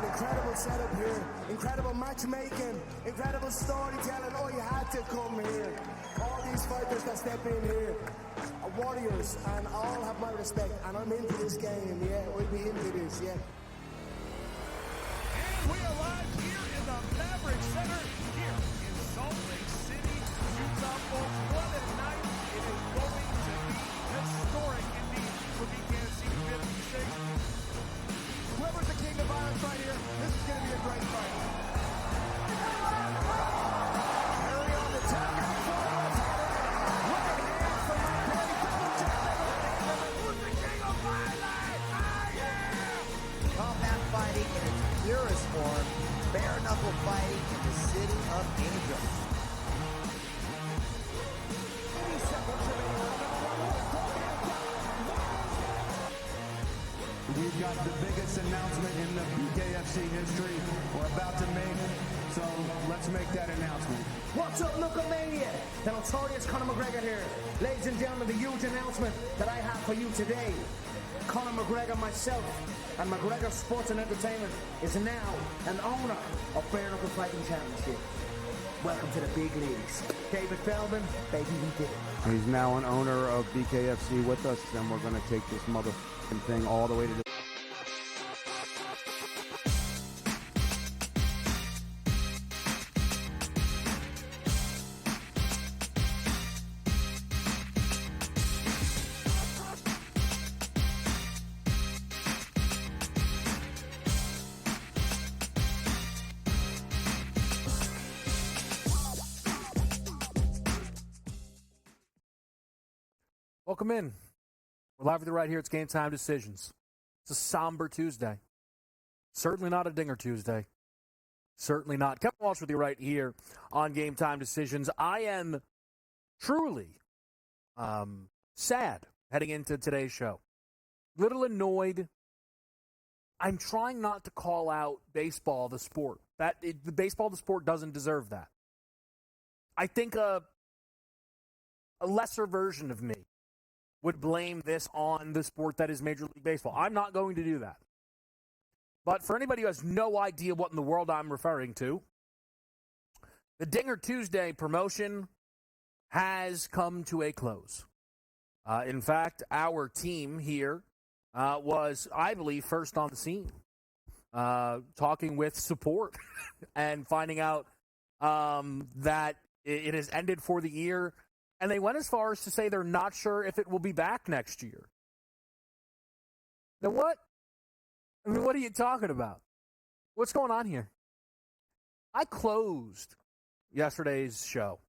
an incredible setup here, incredible matchmaking, incredible storytelling. Oh, you had to come here. All these fighters that step in here are warriors, and all have my respect, and I'm into this game, yeah. I'll be into this, yeah. And we arrive here in the Maverick Center, here in Salt Lake City, Utah, folks. What a night. It is going to be historic indeed for BKFC 56. Whoever's the king of violence right here, this is going to be a great fight. Carry on the top. Right hand from my boy, double jab. Who's the king of violence? Combat fighting in its purest form, bare knuckle fighting in the city of angels. We've got the biggest announcement in the BKFC history we're about to make, so let's make that announcement. What's up, Nookamania? The notorious Conor McGregor here. Ladies and gentlemen, the huge announcement that I have for you today. Conor McGregor, myself, and McGregor Sports and Entertainment is now an owner of Bare Knuckle Fighting Championship. Welcome to the big leagues. David Feldman, baby, we did it. He's now an owner of BKFC with us, and we're going to take this motherfucking thing all the way to the... Welcome in. We're live with you right here. It's Game Time Decisions. It's a somber Tuesday. Certainly not a dinger Tuesday. Certainly not. Kevin Walsh with you right here on Game Time Decisions. I am truly sad heading into today's show. Little annoyed. I'm trying not to call out baseball, the sport. The baseball, the sport, doesn't deserve that. I think a lesser version of me would blame this on the sport that is Major League Baseball. I'm not going to do that. But for anybody who has no idea what in the world I'm referring to, the Dinger Tuesday promotion has come to a close. In fact, our team here was, I believe, first on the scene, talking with support and finding out that it has ended for the year. And they went as far as to say they're not sure if it will be back next year. Now what? I mean, what are you talking about? What's going on here? I closed yesterday's show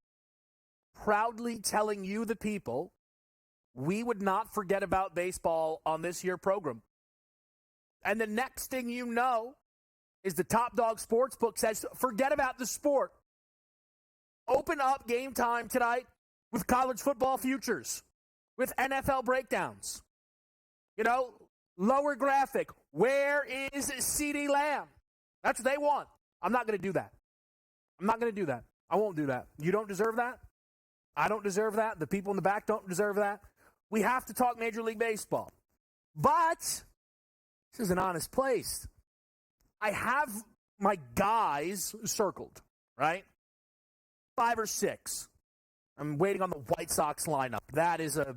proudly telling you, the people, we would not forget about baseball on this year's program. And the next thing you know is the Top Dog Sportsbook says, forget about the sport. Open up Game Time tonight with college football futures, with NFL breakdowns. You know, lower graphic. Where is CeeDee Lamb? That's what they want. I'm not going to do that. I'm not going to do that. I won't do that. You don't deserve that. I don't deserve that. The people in the back don't deserve that. We have to talk Major League Baseball. But this is an honest place. I have my guys circled, right? 5 or 6. I'm waiting on the White Sox lineup. That is a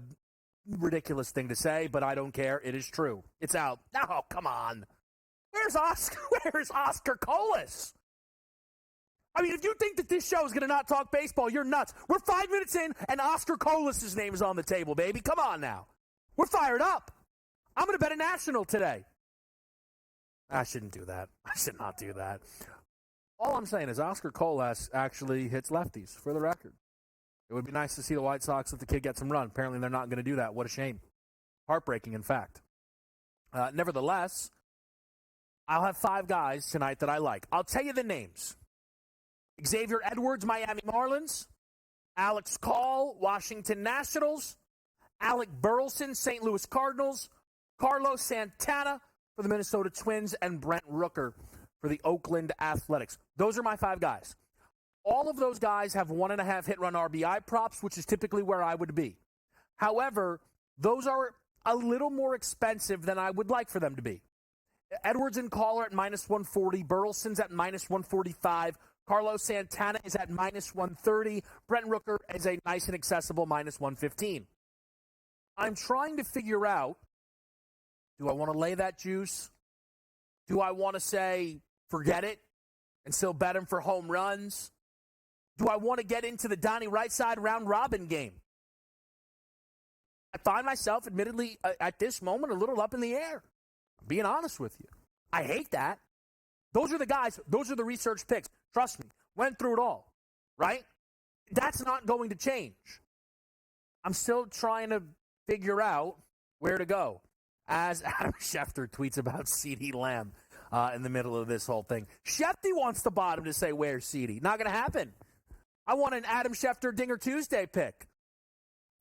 ridiculous thing to say, but I don't care. It is true. It's out. Oh, come on. Where's Oscar Colas? I mean, if you think that this show is going to not talk baseball, you're nuts. We're 5 minutes in, and Oscar Colas' name is on the table, baby. Come on now. We're fired up. I'm going to bet a national today. I shouldn't do that. I should not do that. All I'm saying is Oscar Colas actually hits lefties, for the record. It would be nice to see the White Sox let the kid get some run. Apparently, they're not going to do that. What a shame. Heartbreaking, in fact. Nevertheless, I'll have 5 guys tonight that I like. I'll tell you the names. Xavier Edwards, Miami Marlins. Alex Call, Washington Nationals. Alec Burleson, St. Louis Cardinals. Carlos Santana for the Minnesota Twins. And Brent Rooker for the Oakland Athletics. Those are my 5 guys. All of those guys have 1.5 hit-run RBI props, which is typically where I would be. However, those are a little more expensive than I would like for them to be. Edwards and Caller at minus 140. Burleson's at minus 145. Carlos Santana is at minus 130. Brent Rooker is a nice and accessible minus 115. I'm trying to figure out, do I want to lay that juice? Do I want to say, forget it, and still bet him for home runs? Do I want to get into the Donnie Right-side round-robin game? I find myself, admittedly, at this moment, a little up in the air. I'm being honest with you. I hate that. Those are the guys. Those are the research picks. Trust me. Went through it all. Right? That's not going to change. I'm still trying to figure out where to go. As Adam Schefter tweets about CeeDee Lamb in the middle of this whole thing. Shefty wants the bottom to say, where's CeeDee? Not going to happen. I want an Adam Schefter Dinger Tuesday pick.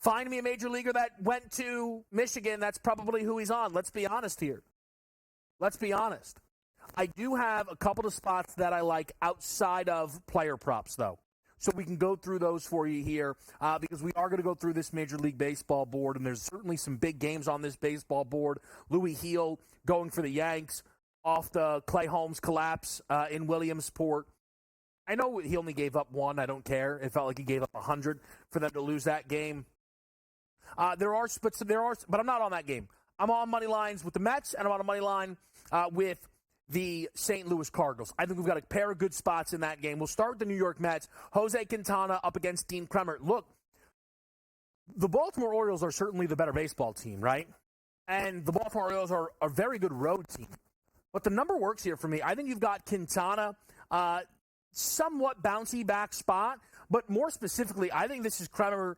Find me a major leaguer that went to Michigan. That's probably who he's on. Let's be honest here. Let's be honest. I do have a couple of spots that I like outside of player props, though. So we can go through those for you here because we are going to go through this Major League Baseball board, and there's certainly some big games on this baseball board. Louis Heel going for the Yanks off the Clay Holmes collapse in Williamsport. I know he only gave up one. I don't care. It felt like he gave up 100 for them to lose that game. But I'm not on that game. I'm on money lines with the Mets, and I'm on a money line with the St. Louis Cardinals. I think we've got a pair of good spots in that game. We'll start with the New York Mets. Jose Quintana up against Dean Kremer. Look, the Baltimore Orioles are certainly the better baseball team, right? And the Baltimore Orioles are a very good road team. But the number works here for me. I think you've got Quintana, somewhat bouncy back spot, but more specifically, I think this is Kremer.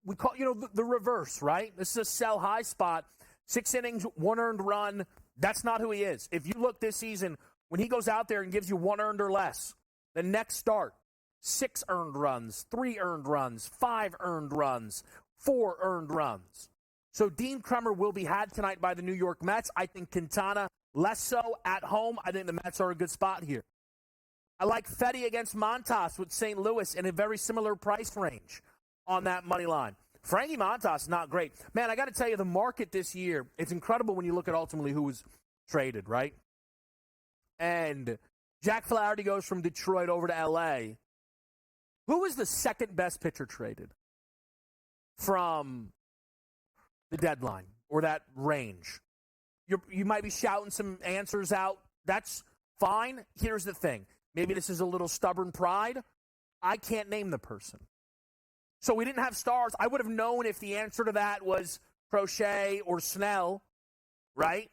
We call, the reverse, right? This is a sell high spot. 6 innings, 1 earned run. That's not who he is. If you look this season, when he goes out there and gives you 1 earned or less, the next start, 6 earned runs, 3 earned runs, 5 earned runs, 4 earned runs. So Dean Kremer will be had tonight by the New York Mets. I think Quintana less so at home. I think the Mets are a good spot here. I like Fetty against Montas with St. Louis in a very similar price range on that money line. Frankie Montas is not great. Man, I got to tell you, the market this year, it's incredible when you look at ultimately who was traded, right? And Jack Flaherty goes from Detroit over to L.A. Who was the second best pitcher traded from the deadline or that range? You might be shouting some answers out. That's fine. Here's the thing. Maybe this is a little stubborn pride. I can't name the person. So we didn't have stars. I would have known if the answer to that was Crochet or Snell, right?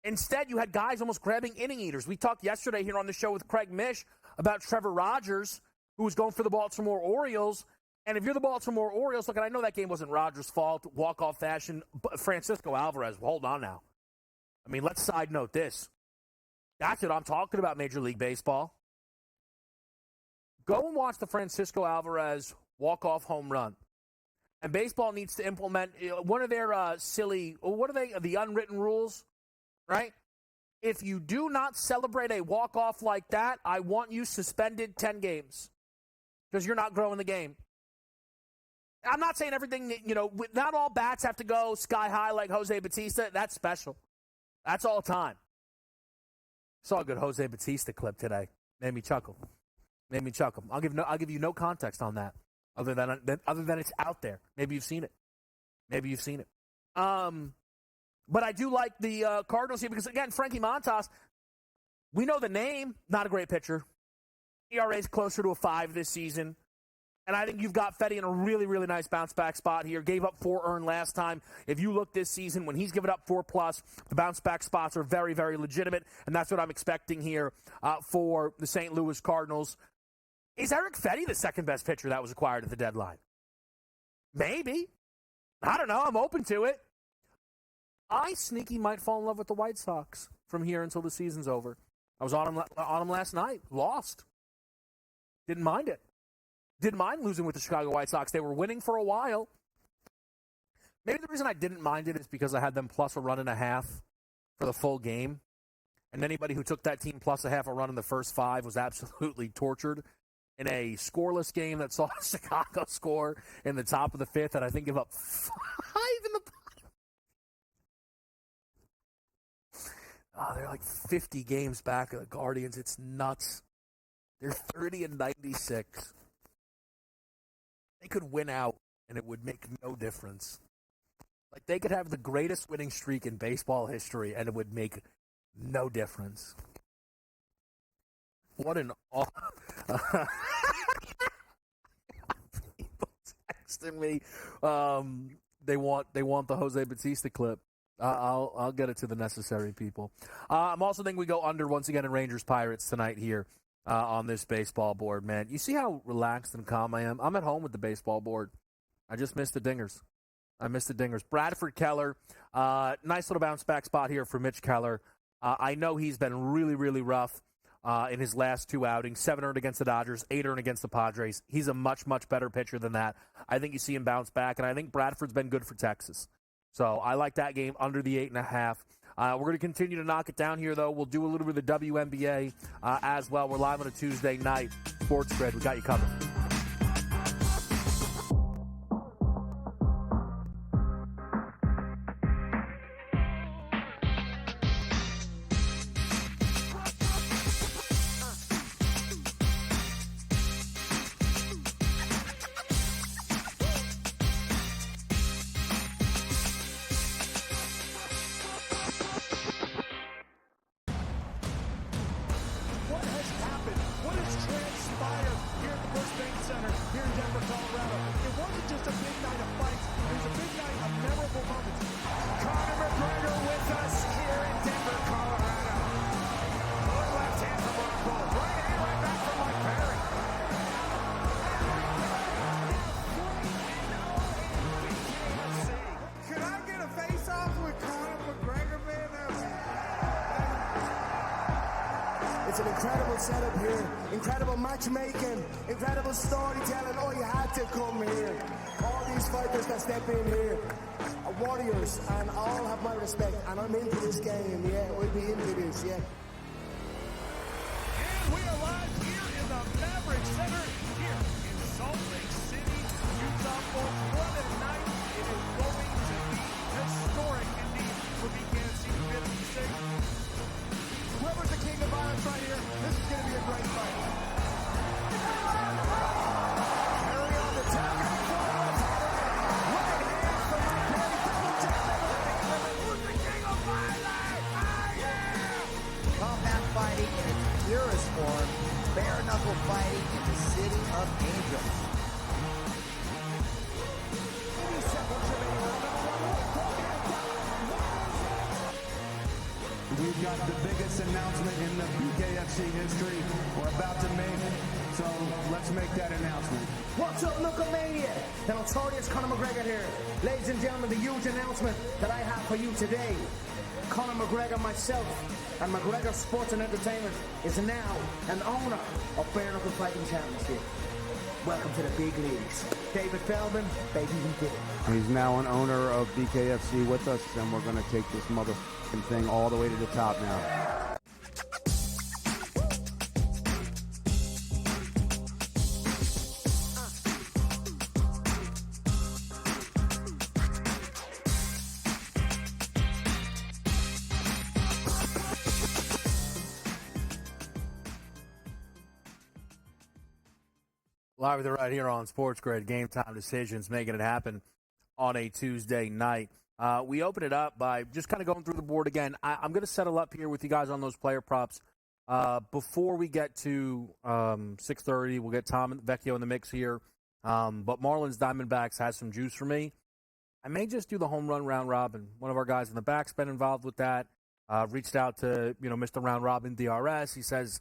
Instead, you had guys almost grabbing inning eaters. We talked yesterday here on the show with Craig Mish about Trevor Rogers, who was going for the Baltimore Orioles. And if you're the Baltimore Orioles, look, and I know that game wasn't Rogers' fault, walk-off fashion. But Francisco Alvarez, hold on now. I mean, let's side note this. That's what I'm talking about, Major League Baseball. Go and watch the Francisco Alvarez walk-off home run. And baseball needs to implement one of their the unwritten rules, right? If you do not celebrate a walk-off like that, I want you suspended 10 games because you're not growing the game. I'm not saying everything, not all bats have to go sky high like Jose Bautista. That's special. That's all time. Saw a good Jose Bautista clip today. Made me chuckle. I'll give you no context on that, other than it's out there. Maybe you've seen it. But I do like the Cardinals here because again, Frankie Montas, we know the name, not a great pitcher. ERA is closer to a 5 this season. And I think you've got Fetty in a really, really nice bounce-back spot here. Gave up 4 earned last time. If you look this season, when he's given up 4+, the bounce-back spots are very, very legitimate, and that's what I'm expecting here for the St. Louis Cardinals. Is Eric Fetty the second-best pitcher that was acquired at the deadline? Maybe. I don't know. I'm open to it. I sneaky might fall in love with the White Sox from here until the season's over. I was on them last night. Lost. Didn't mind it. Didn't mind losing with the Chicago White Sox. They were winning for a while. Maybe the reason I didn't mind it is because I had them plus a run and a half for the full game. And anybody who took that team plus a half a run in the first 5 was absolutely tortured in a scoreless game that saw Chicago score in the top of the 5th and I think give up 5 in the bottom. they're like 50 games back of the Guardians. It's nuts. They're 30-96. They could win out, and it would make no difference. Like, they could have the greatest winning streak in baseball history, and it would make no difference. What an people texting me. They want the Jose Bautista clip. I'll get it to the necessary people. I'm also thinking we go under once again in Rangers Pirates tonight here on this baseball board, man. You see how relaxed and calm I am? I'm at home with the baseball board. I just missed the dingers. Bradford Keller, nice little bounce back spot here for Mitch Keller. I know he's been really, really rough in his last two outings. 7 earned against the Dodgers, 8 earned against the Padres. He's a much, much better pitcher than that. I think you see him bounce back, and I think Bradford's been good for Texas. So I like that game under the 8.5. We're going to continue to knock it down here, though. We'll do a little bit of the WNBA as well. We're live on a Tuesday night. SportsGrid, we got you covered. What has happened? What has transpired here at the First Bank Center here in Denver, Colorado? It wasn't just a big night of fights. It was a big night of memorable moments. Conor McGregor with us here in Denver, Colorado. Good left hand from Rockhold. Right hand right back from Mike Perry. Could I get a face-off with Conor McGregor, man? It's an incredible setup here, incredible matchmaking, incredible storytelling. Oh, you had to come here. All these fighters that step in here are warriors, and all have my respect. And I'm into this game, yeah. We'll be into this, yeah. And we are live here in the Maverick Center here in Salt Lake City, Utah, folks. What a night. It is going to be historic indeed for BKFC 56. Whoever's the king of violence right here, this is going to be a great fight. Perry on the top. Right hand from Mike Perry. Double jab. Who's the king of violence? Combat fighting in its purest form, bare knuckle fighting in the city of angels. We've got the biggest announcement in the BKFC history we're about to make, so let's make that announcement. What's up, Knucklemania? The notorious Conor McGregor here. Ladies and gentlemen, the huge announcement that I have for you today. Conor McGregor, myself, and McGregor Sports and Entertainment is now an owner of Bare Knuckle Fighting Championship. Welcome to the big leagues. David Feldman, baby, we did it. He's now an owner of BKFC with us, and we're going to take this motherfucking thing all the way to the top now. Live with it right here on SportsGrid. Game Time Decisions, making it happen on a Tuesday night. We open it up by just kind of going through the board again. I'm going to settle up here with you guys on those player props. Before we get to 6:30, we'll get Tom Vecchio in the mix here. But Marlins Diamondbacks has some juice for me. I may just do the home run round robin. One of our guys in the back's been involved with that. Reached out to Mr. Round Robin DRS. He says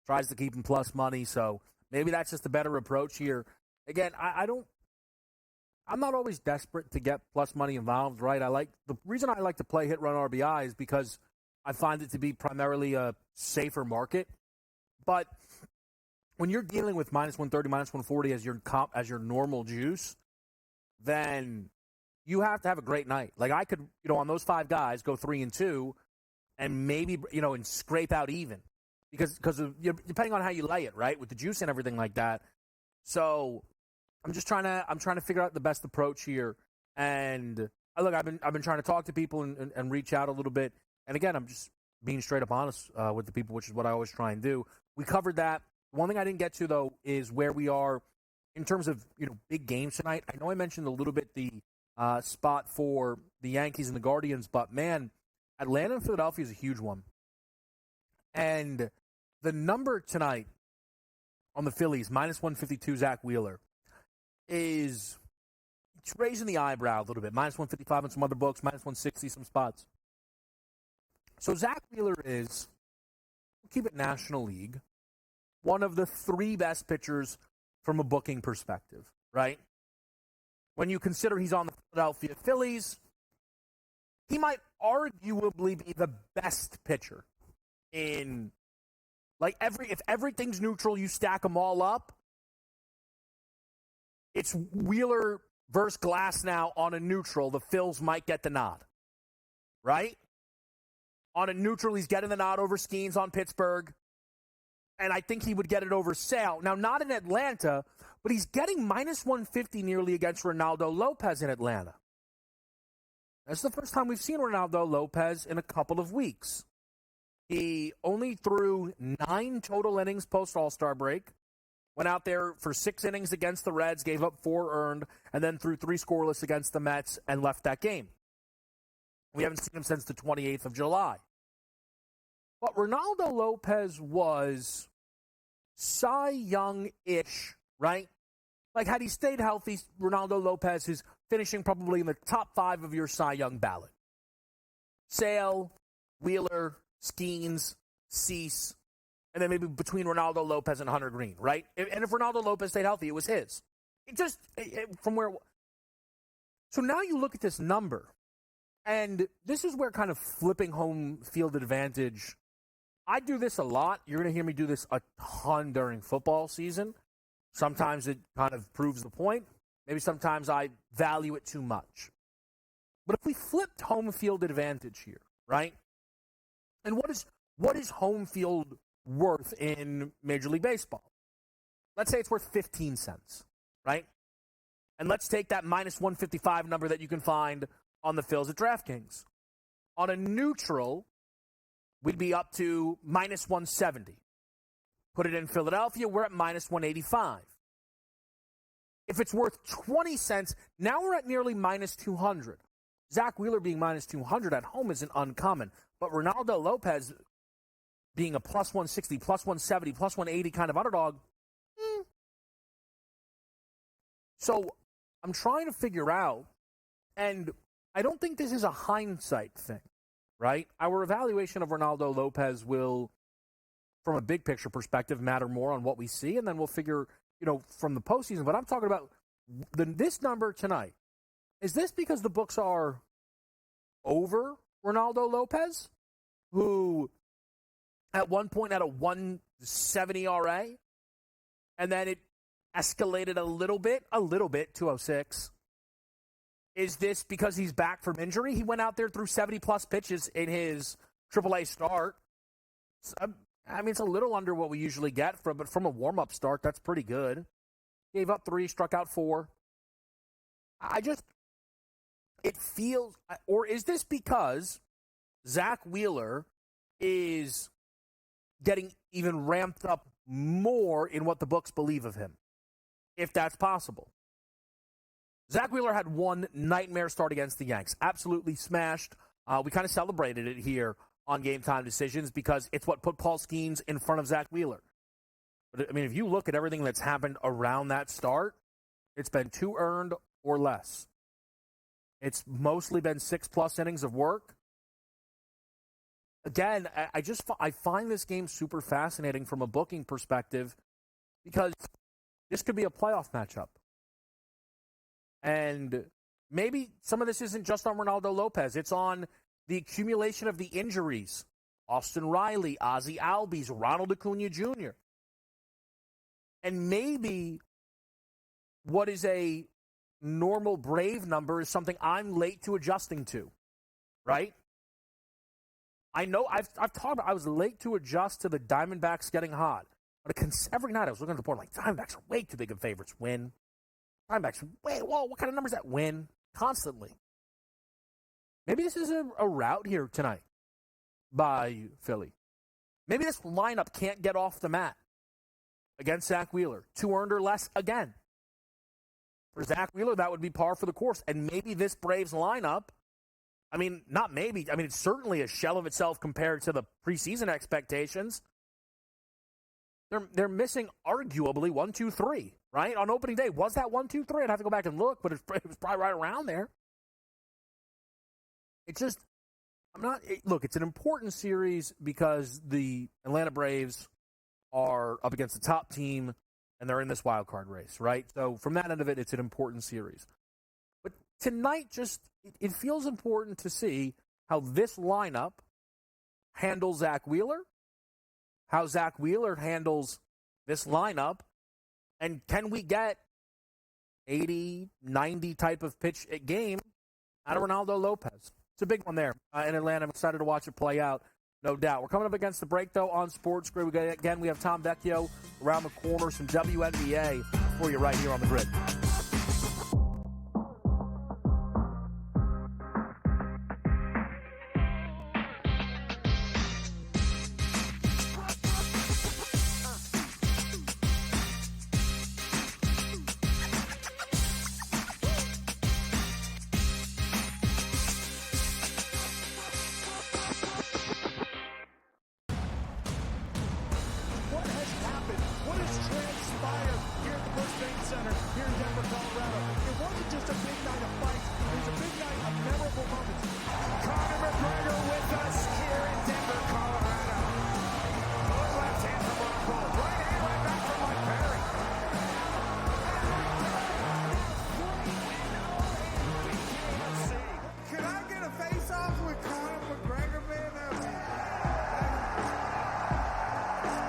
tries to keep him plus money, so maybe that's just a better approach here. Again, I'm not always desperate to get plus money involved, right? The reason I like to play hit run RBI is because I find it to be primarily a safer market. But when you're dealing with minus 130, minus 140 as your normal juice, then you have to have a great night. Like I could, on those 5 guys, go 3-2, and maybe and scrape out even. Because of, depending on how you lay it, right, with the juice and everything like that. So I'm trying to figure out the best approach here. And look, I've been trying to talk to people and reach out a little bit. And again, I'm just being straight up honest with the people, which is what I always try and do. We covered that. One thing I didn't get to, though, is where we are in terms of, big games tonight. I know I mentioned a little bit the spot for the Yankees and the Guardians, but, man, Atlanta and Philadelphia is a huge one. And the number tonight on the Phillies, minus 152, Zach Wheeler, it's raising the eyebrow a little bit. Minus 155 on some other books, minus 160 some spots. So Zach Wheeler is, keep it National League, one of the 3 best pitchers from a booking perspective, right? When you consider he's on the Philadelphia Phillies, he might arguably be the best pitcher in, if everything's neutral, you stack them all up, it's Wheeler versus Glass now on a neutral. The Phils might get the nod, right? On a neutral, he's getting the nod over Skeens on Pittsburgh. And I think he would get it over Sale. Now, not in Atlanta, but he's getting minus 150 nearly against Ronaldo Lopez in Atlanta. That's the first time we've seen Ronaldo Lopez in a couple of weeks. He only threw 9 total innings post-All-Star break. Went out there for 6 innings against the Reds, gave up 4 earned, and then threw 3 scoreless against the Mets and left that game. We haven't seen him since the 28th of July. But Ronaldo Lopez was Cy Young-ish, right? Had he stayed healthy, Ronaldo Lopez is finishing probably in the top 5 of your Cy Young ballot. Sale, Wheeler, Skeens, Cease, and then maybe between Ronaldo Lopez and Hunter Green, right? And if Ronaldo Lopez stayed healthy, it was his. From where. So now you look at this number, and this is where kind of flipping home field advantage. I do this a lot. You're going to hear me do this a ton during football season. Sometimes it kind of proves the point. Maybe sometimes I value it too much. But if we flipped home field advantage here, right? And what is home field worth in Major League Baseball? Let's say it's worth 15 cents, right? And let's take that minus 155 number that you can find on the Phils at DraftKings. On a neutral, we'd be up to minus 170. Put it in Philadelphia, we're at minus 185. If it's worth 20 cents, now we're at nearly minus 200. Zach Wheeler being minus 200 at home isn't uncommon. But Ronaldo Lopez being a plus 160, plus 170, plus 180 kind of underdog. So I'm trying to figure out, and I don't think this is a hindsight thing, right? Our evaluation of Ronaldo Lopez will, from a big picture perspective, matter more on what we see, and then we'll figure, from the postseason. But I'm talking about this number tonight. Is this because the books are over Ronaldo Lopez, who at one point had a 170 RA, and then it escalated a little bit, 206. Is this because he's back from injury? He went out there threw 70-plus pitches in his AAA start. I mean, it's a little under what we usually get, but from a warm-up start, that's pretty good. Gave up 3, struck out 4. It feels, or is this because Zach Wheeler is getting even ramped up more in what the books believe of him, if that's possible? Zach Wheeler had one nightmare start against the Yanks. Absolutely smashed. We kind of celebrated it here on Game Time Decisions because it's what put Paul Skeens in front of Zach Wheeler. But, I mean, if you look at everything that's happened around that start, it's been 2 earned or less. It's mostly been 6+ innings of work. Again, I find this game super fascinating from a booking perspective because this could be a playoff matchup. And maybe some of this isn't just on Ronaldo Lopez. It's on the accumulation of the injuries. Austin Riley, Ozzie Albies, Ronald Acuna Jr. And maybe what is a normal Brave number is something I'm late to adjusting to, right? I know I've talked about I was late to adjust to the Diamondbacks getting hot. But every night I was looking at the board like, Diamondbacks are way too big of favorites. Win. Diamondbacks, what kind of numbers that win? Constantly. Maybe this is a route here tonight. by Philly. Maybe this lineup can't get off the mat against Zach Wheeler. 2 earned or less again. For Zach Wheeler, that would be par for the course. And maybe this Braves lineup, not maybe, it's certainly a shell of itself compared to the preseason expectations. They're missing arguably 1, 2, 3, right? On opening day, was that 1, 2, 3? I'd have to go back and look, but it was probably right around there. It's just, it's an important series because the Atlanta Braves are up against the top team and they're in this wild card race, right? So from that end of it, it's an important series. But tonight, it feels important to see how this lineup handles Zach Wheeler, how Zach Wheeler handles this lineup, and can we get 80, 90 type of pitch at game out of Ronaldo Lopez? It's a big one there in Atlanta. I'm excited to watch it play out, no doubt. We're coming up against the break, though, on SportsGrid. We have Tom Vecchio around the corner, some WNBA for you right here on the grid.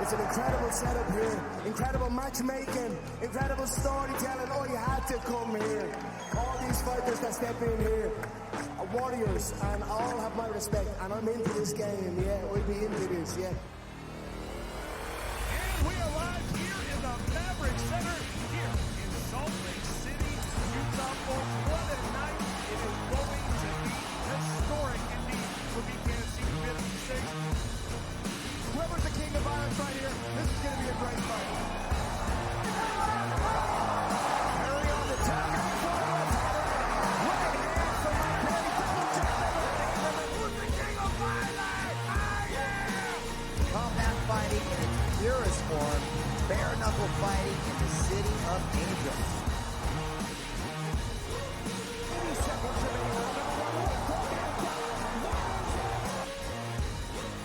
It's an incredible setup here, incredible matchmaking, incredible storytelling. Oh, you had to come here. All these fighters that step in here are warriors, and all have my respect. And I'm into this game, yeah. We'll be into this, yeah. And we arrive here in the Maverick Center, here in Salt Lake City, Utah. Folks, what a night. It is going to be historic indeed for BKFC 56. Whoever's the king of violence right here, this is going to be a great fight. Harry on the top. Right hand from my buddy, double jab. Who's the king of violence? Combat fighting in its purest form, bare knuckle fighting in the city of angels.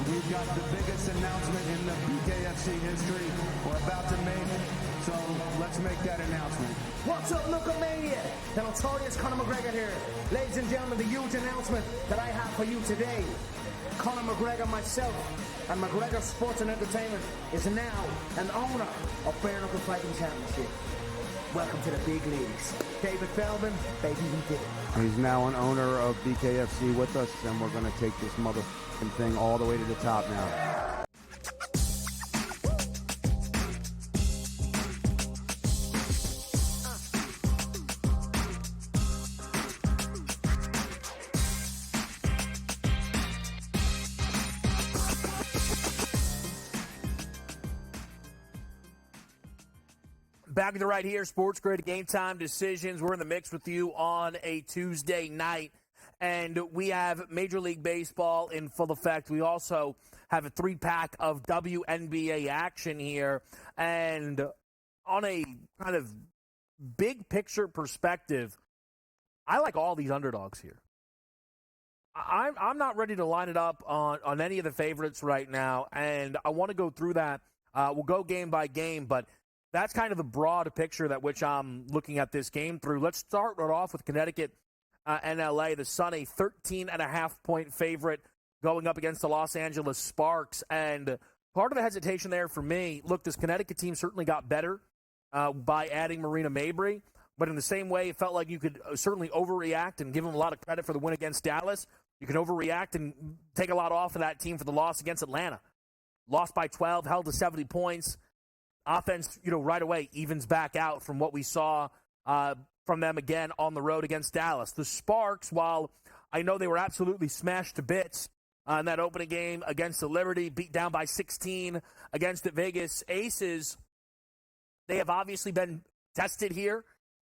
We've got the biggest announcement in the BKFC history we're about to make, so let's make that announcement. What's up, Knucklemania? The notorious Conor McGregor here. Ladies and gentlemen, the huge announcement that I have for you today. Conor McGregor, myself, and McGregor Sports and Entertainment is now an owner of Bare Knuckle Fighting Championship. Welcome to the big leagues. David Feldman, baby, we did it. He's now an owner of BKFC with us, and we're going to take this motherfucking thing all the way to the top now. Back to the right here, SportsGrid, Game Time Decisions. We're in the mix with you on a Tuesday night, and we have Major League Baseball in full effect. We also have a 3-pack of WNBA action here, and on a kind of big picture perspective, I like all these underdogs here. I'm not ready to line it up on any of the favorites right now, and I want to go through that. We'll go game by game, but that's kind of the broad picture that which I'm looking at this game through. Let's start right off with Connecticut and LA. The Sun, a 13.5-point favorite going up against the Los Angeles Sparks. And part of the hesitation there for me, look, this Connecticut team certainly got better by adding Marina Mabry. But in the same way, it felt like you could certainly overreact and give them a lot of credit for the win against Dallas. You can overreact and take a lot off of that team for the loss against Atlanta. Lost by 12, held to 70 points. Offense, right away evens back out from what we saw from them again on the road against Dallas. The Sparks, while I know they were absolutely smashed to bits in that opening game against the Liberty, beat down by 16 against the Vegas Aces. They have obviously been tested here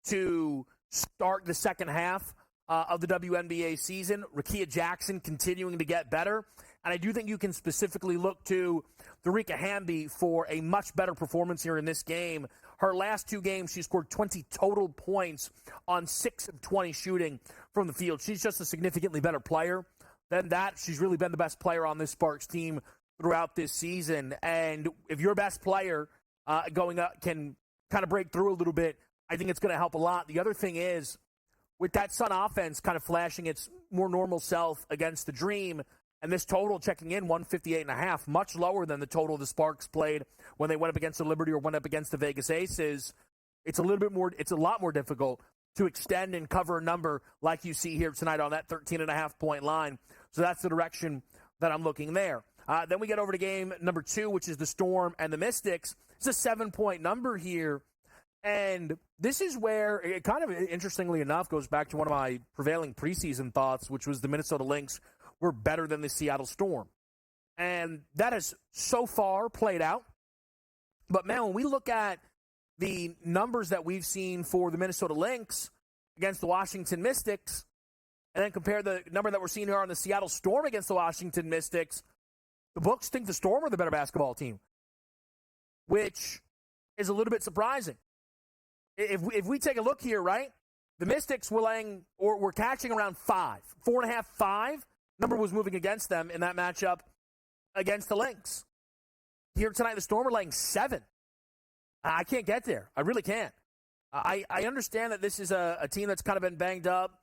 to start the second half of the WNBA season. Rakia Jackson continuing to get better. And I do think you can specifically look to Darica Hamby for a much better performance here in this game. Her last 2 games, she scored 20 total points on 6 of 20 shooting from the field. She's just a significantly better player than that. She's really been the best player on this Sparks team throughout this season. And if your best player going up can kind of break through a little bit, I think it's going to help a lot. The other thing is, with that Sun offense kind of flashing its more normal self against the Dream, and this total checking in 158.5, much lower than the total the Sparks played when they went up against the Liberty or went up against the Vegas Aces. It's a lot more difficult to extend and cover a number like you see here tonight on that 13.5 point line. So that's the direction that I'm looking there. Then we get over to game number 2, which is the Storm and the Mystics. It's a 7-point number here. And this is where it kind of, interestingly enough, goes back to one of my prevailing preseason thoughts, which was the Minnesota Lynx were better than the Seattle Storm. And that has so far played out. But, man, when we look at the numbers that we've seen for the Minnesota Lynx against the Washington Mystics, and then compare the number that we're seeing here on the Seattle Storm against the Washington Mystics, the books think the Storm are the better basketball team, which is a little bit surprising. If we take a look here, right, the Mystics were catching around 4.5, 5. Number was moving against them in that matchup against the Lynx. Here tonight, the Storm are laying 7. I can't get there. I really can't. I understand that this is a team that's kind of been banged up.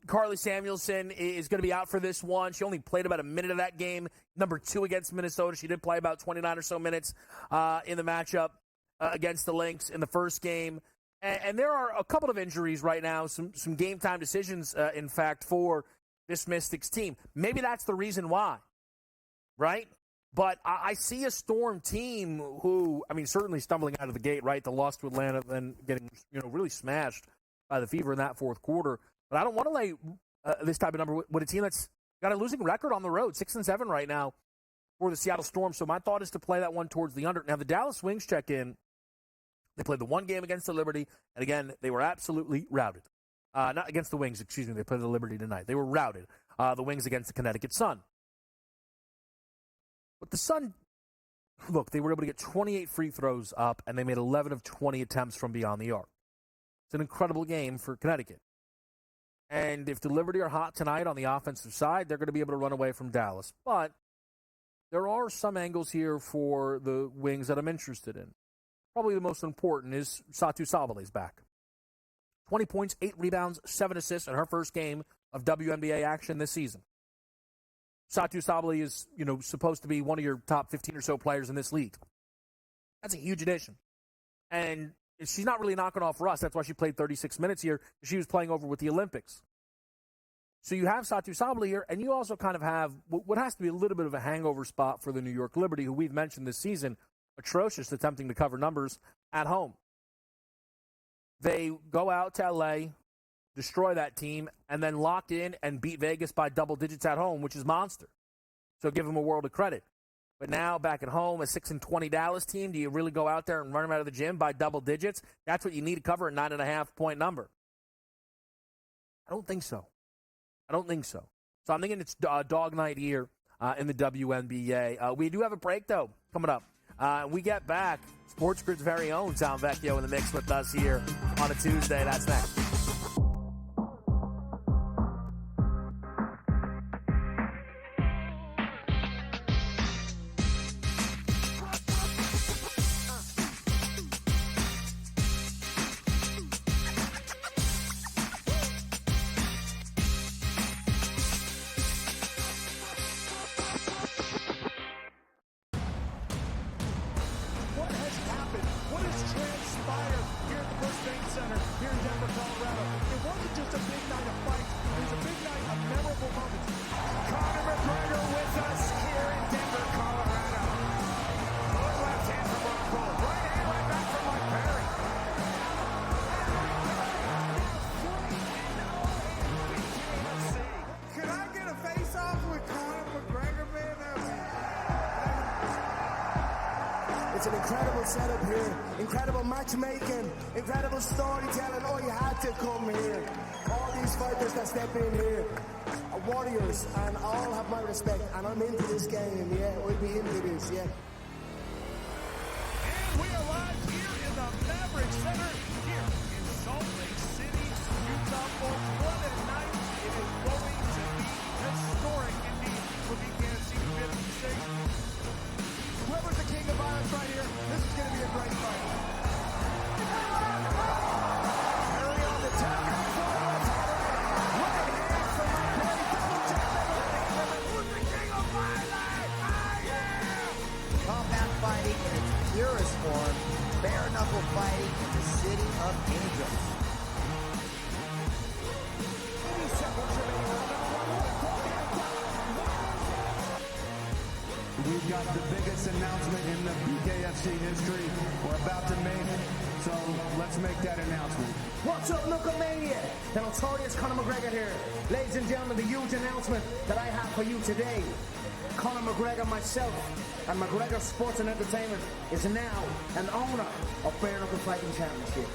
Carly Samuelson is going to be out for this one. She only played about a minute of that game. Number 2 against Minnesota. She did play about 29 or so minutes in the matchup against the Lynx in the first game. And there are a couple of injuries right now, some game time decisions, in fact, for this Mystics team. Maybe that's the reason why, right? But I see a Storm team who, I mean, certainly stumbling out of the gate, right? The loss to Atlanta, then getting, really smashed by the Fever in that fourth quarter. But I don't want to lay this type of number with a team that's got a losing record on the road, 6-7 right now for the Seattle Storm. So my thought is to play that one towards the under. Now, the Dallas Wings check in. They played the one game against the Liberty, and again, they were absolutely routed. Not against the Wings, excuse me. They played the Liberty tonight. They were routed. The Wings against the Connecticut Sun. But the Sun, look, they were able to get 28 free throws up, and they made 11 of 20 attempts from beyond the arc. It's an incredible game for Connecticut. And if the Liberty are hot tonight on the offensive side, they're going to be able to run away from Dallas. But there are some angles here for the Wings that I'm interested in. Probably the most important is Satu Sabale's back. 20 points, 8 rebounds, 7 assists in her first game of WNBA action this season. Satu Sabale is, supposed to be one of your top 15 or so players in this league. That's a huge addition. And she's not really knocking off Russ. That's why she played 36 minutes here. She was playing over with the Olympics. So you have Satu Sabale here, and you also kind of have what has to be a little bit of a hangover spot for the New York Liberty, who we've mentioned this season, atrocious attempting to cover numbers at home. They go out to L.A., destroy that team, and then lock in and beat Vegas by double digits at home, which is monster. So give them a world of credit. But now back at home, a 6-20 Dallas team, do you really go out there and run them out of the gym by double digits? That's what you need to cover a 9.5-point number. I don't think so. So I'm thinking it's dog night here in the WNBA. We do have a break, though, coming up. We get back. SportsGrid's very own Tom Vecchio in the mix with us here on a Tuesday. That's next. Could I get a face-off with Conor McGregor? It's an incredible setup here, incredible matchmaking, incredible storytelling. Oh, you had to come here. All these fighters that step in here are warriors, and all have my respect. And I'm into this game, yeah. We'll be into this, yeah. And we are live here in the Maverick Center here in Salt Lake City, Utah, folks. What a night. It is going to be historic indeed for BKFC 56. Whoever's the king of violence right here, this is going to be a great fight. Early on the top, Combat fighting in its purest form, bare knuckle fighting in the city of angels. We've got the biggest announcement in the BKFC history we're about to make, so let's make that announcement. What's up, Knucklemania? The notorious Conor McGregor here. Ladies and gentlemen, the huge announcement that I have for you today. Conor McGregor, myself, and McGregor Sports and Entertainment is now an owner of Bare Knuckle Fighting Championship.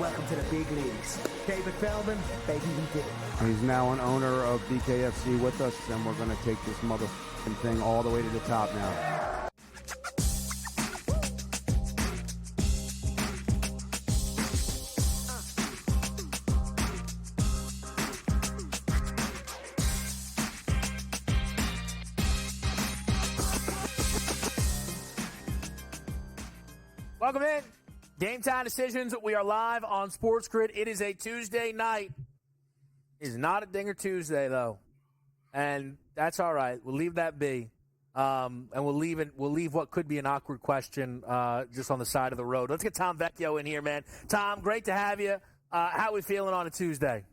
Welcome to the big leagues. David Feldman, baby, we did it. He's now an owner of BKFC with us, and we're going to take this motherfucking thing all the way to the top now. Welcome in. Game Time Decisions. We are live on SportsGrid. It is a Tuesday night. It is not a Dinger Tuesday, though. And that's all right. We'll leave that be. And we'll leave what could be an awkward question just on the side of the road. Let's get Tom Vecchio in here, man. Tom, great to have you. How are we feeling on a Tuesday?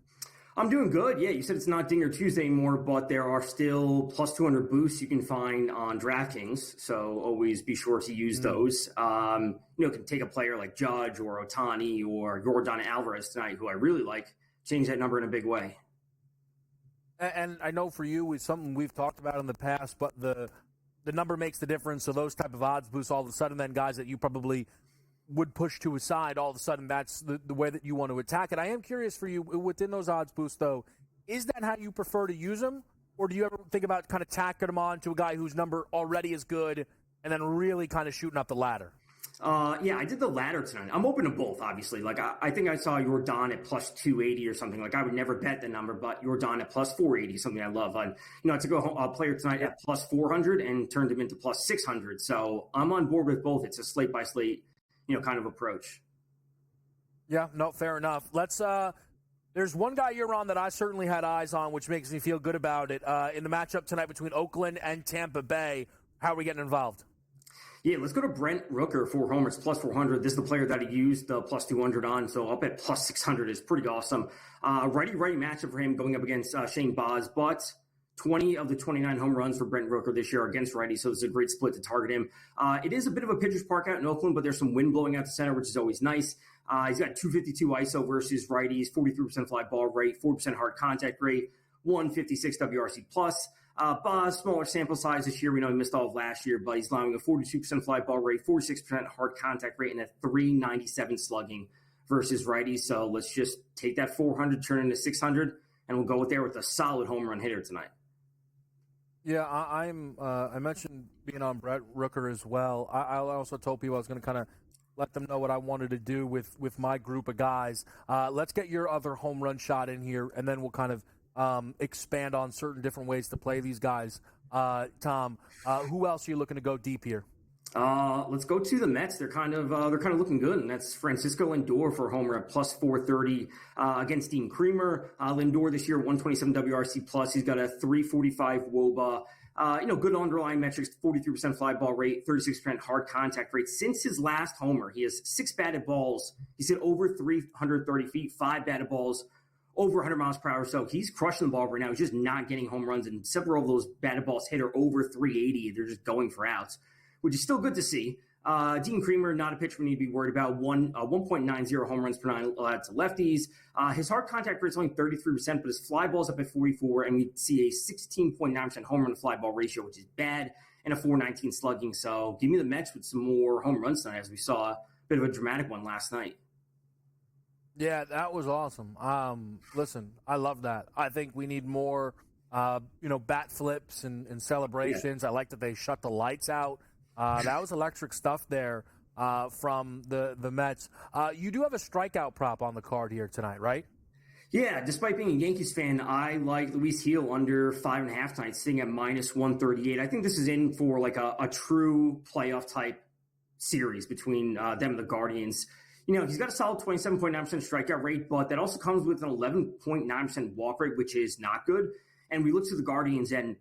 I'm doing good. Yeah, you said it's not Dinger Tuesday anymore, but there are still plus 200 boosts you can find on DraftKings. So always be sure to use those. Can take a player like Judge or Otani or Jordan Alvarez tonight, who I really like, change that number in a big way. And I know for you, it's something we've talked about in the past, but the number makes the difference. So those type of odds boosts, all of a sudden, then guys that you probably would push to a side, all of a sudden that's the way that you want to attack it. I am curious for you, within those odds boosts, though, is that how you prefer to use them? Or do you ever think about kind of tacking them on to a guy whose number already is good and then really kind of shooting up the ladder? Yeah, I did the latter tonight. I'm open to both, obviously. Like, I think I saw Jordan at plus 280 or something. Like, I would never bet the number, but Jordan at plus 480 is something I love. I took a player tonight at plus 400 and turned him into plus 600. So I'm on board with both. It's a slate-by-slate, kind of approach. Yeah, no, fair enough. Let's, there's one guy you're on that I certainly had eyes on, which makes me feel good about it. In the matchup tonight between Oakland and Tampa Bay, how are we getting involved? Yeah, let's go to Brent Rooker, 4 homers, plus 400. This is the player that he used the plus 200 on, so up at plus 600 is pretty awesome. Righty-righty matchup for him going up against Shane Baz, but 20 of the 29 home runs for Brent Rooker this year are against righty, so this is a great split to target him. It is a bit of a pitcher's park out in Oakland, but there's some wind blowing out the center, which is always nice. He's got 252 ISO versus righties, 43% fly ball rate, 4% hard contact rate, 156 WRC plus. Baz, smaller sample size this year. We know he missed all of last year, but he's allowing a 42% fly ball rate, 46% hard contact rate, and a 397 slugging versus righties. So let's just take that 400, turn it into 600, and we'll go with a solid home run hitter tonight. Yeah, I mentioned being on Brett Rooker as well. I also told people I was going to kind of let them know what I wanted to do with my group of guys. Let's get your other home run shot in here, and then we'll kind of expand on certain different ways to play these guys. Tom, who else are you looking to go deep here? Let's go to the Mets. They're kind of looking good, and that's Francisco Lindor for a homer at plus 430 against Dean Creamer. Lindor this year 127 WRC plus. He's got a 345 WOBA. Good underlying metrics: 43% fly ball rate, 36% hard contact rate. Since his last homer, he has 6 batted balls. He's hit over 330 feet, 5 batted balls over 100 miles per hour. So he's crushing the ball right now. He's just not getting home runs, and several of those batted balls hit are over 380. They're just going for outs, which is still good to see. Dean Creamer, not a pitcher we need to be worried about. 1.90 home runs per 9 allowed to lefties. His hard contact rate is only 33%, but his fly ball's up at 44, and we see a 16.9% home run to fly ball ratio, which is bad. and a 419 slugging. So give me the Mets with some more home runs tonight, as we saw a bit of a dramatic one last night. Yeah, that was awesome. Listen, I love that. I think we need more, bat flips and celebrations. Yeah. I like that they shut the lights out. That was electric stuff there from the Mets. You do have a strikeout prop on the card here tonight, right? Yeah, despite being a Yankees fan, I like Luis Gil under 5.5 tonight, sitting at -138. I think this is in for like a true playoff type series between them and the Guardians. He's got a solid 27.9% strikeout rate, but that also comes with an 11.9% walk rate, which is not good. And we look to the Guardians, and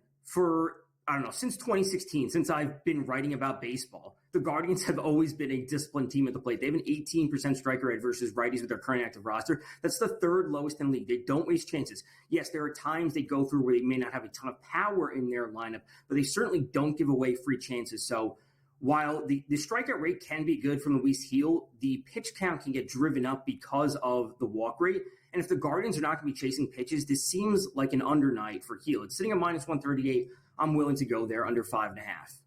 since 2016, since I've been writing about baseball, the Guardians have always been a disciplined team at the plate. They have an 18% strikeout rate versus righties with their current active roster. That's the third lowest in the league. They don't waste chances. Yes, there are times they go through where they may not have a ton of power in their lineup, but they certainly don't give away free chances. So while the strikeout rate can be good from Luis Gil, the pitch count can get driven up because of the walk rate. And if the Guardians are not going to be chasing pitches, this seems like an under night for Gil. It's sitting at -138. I'm willing to go there under 5.5.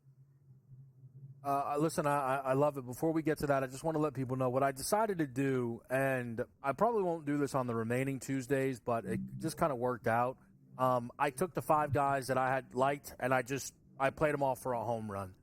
Listen, I love it. Before we get to that, I just want to let people know what I decided to do, and I probably won't do this on the remaining Tuesdays, but it just kind of worked out. I took the 5 guys that I had liked, and I played them all for a home run.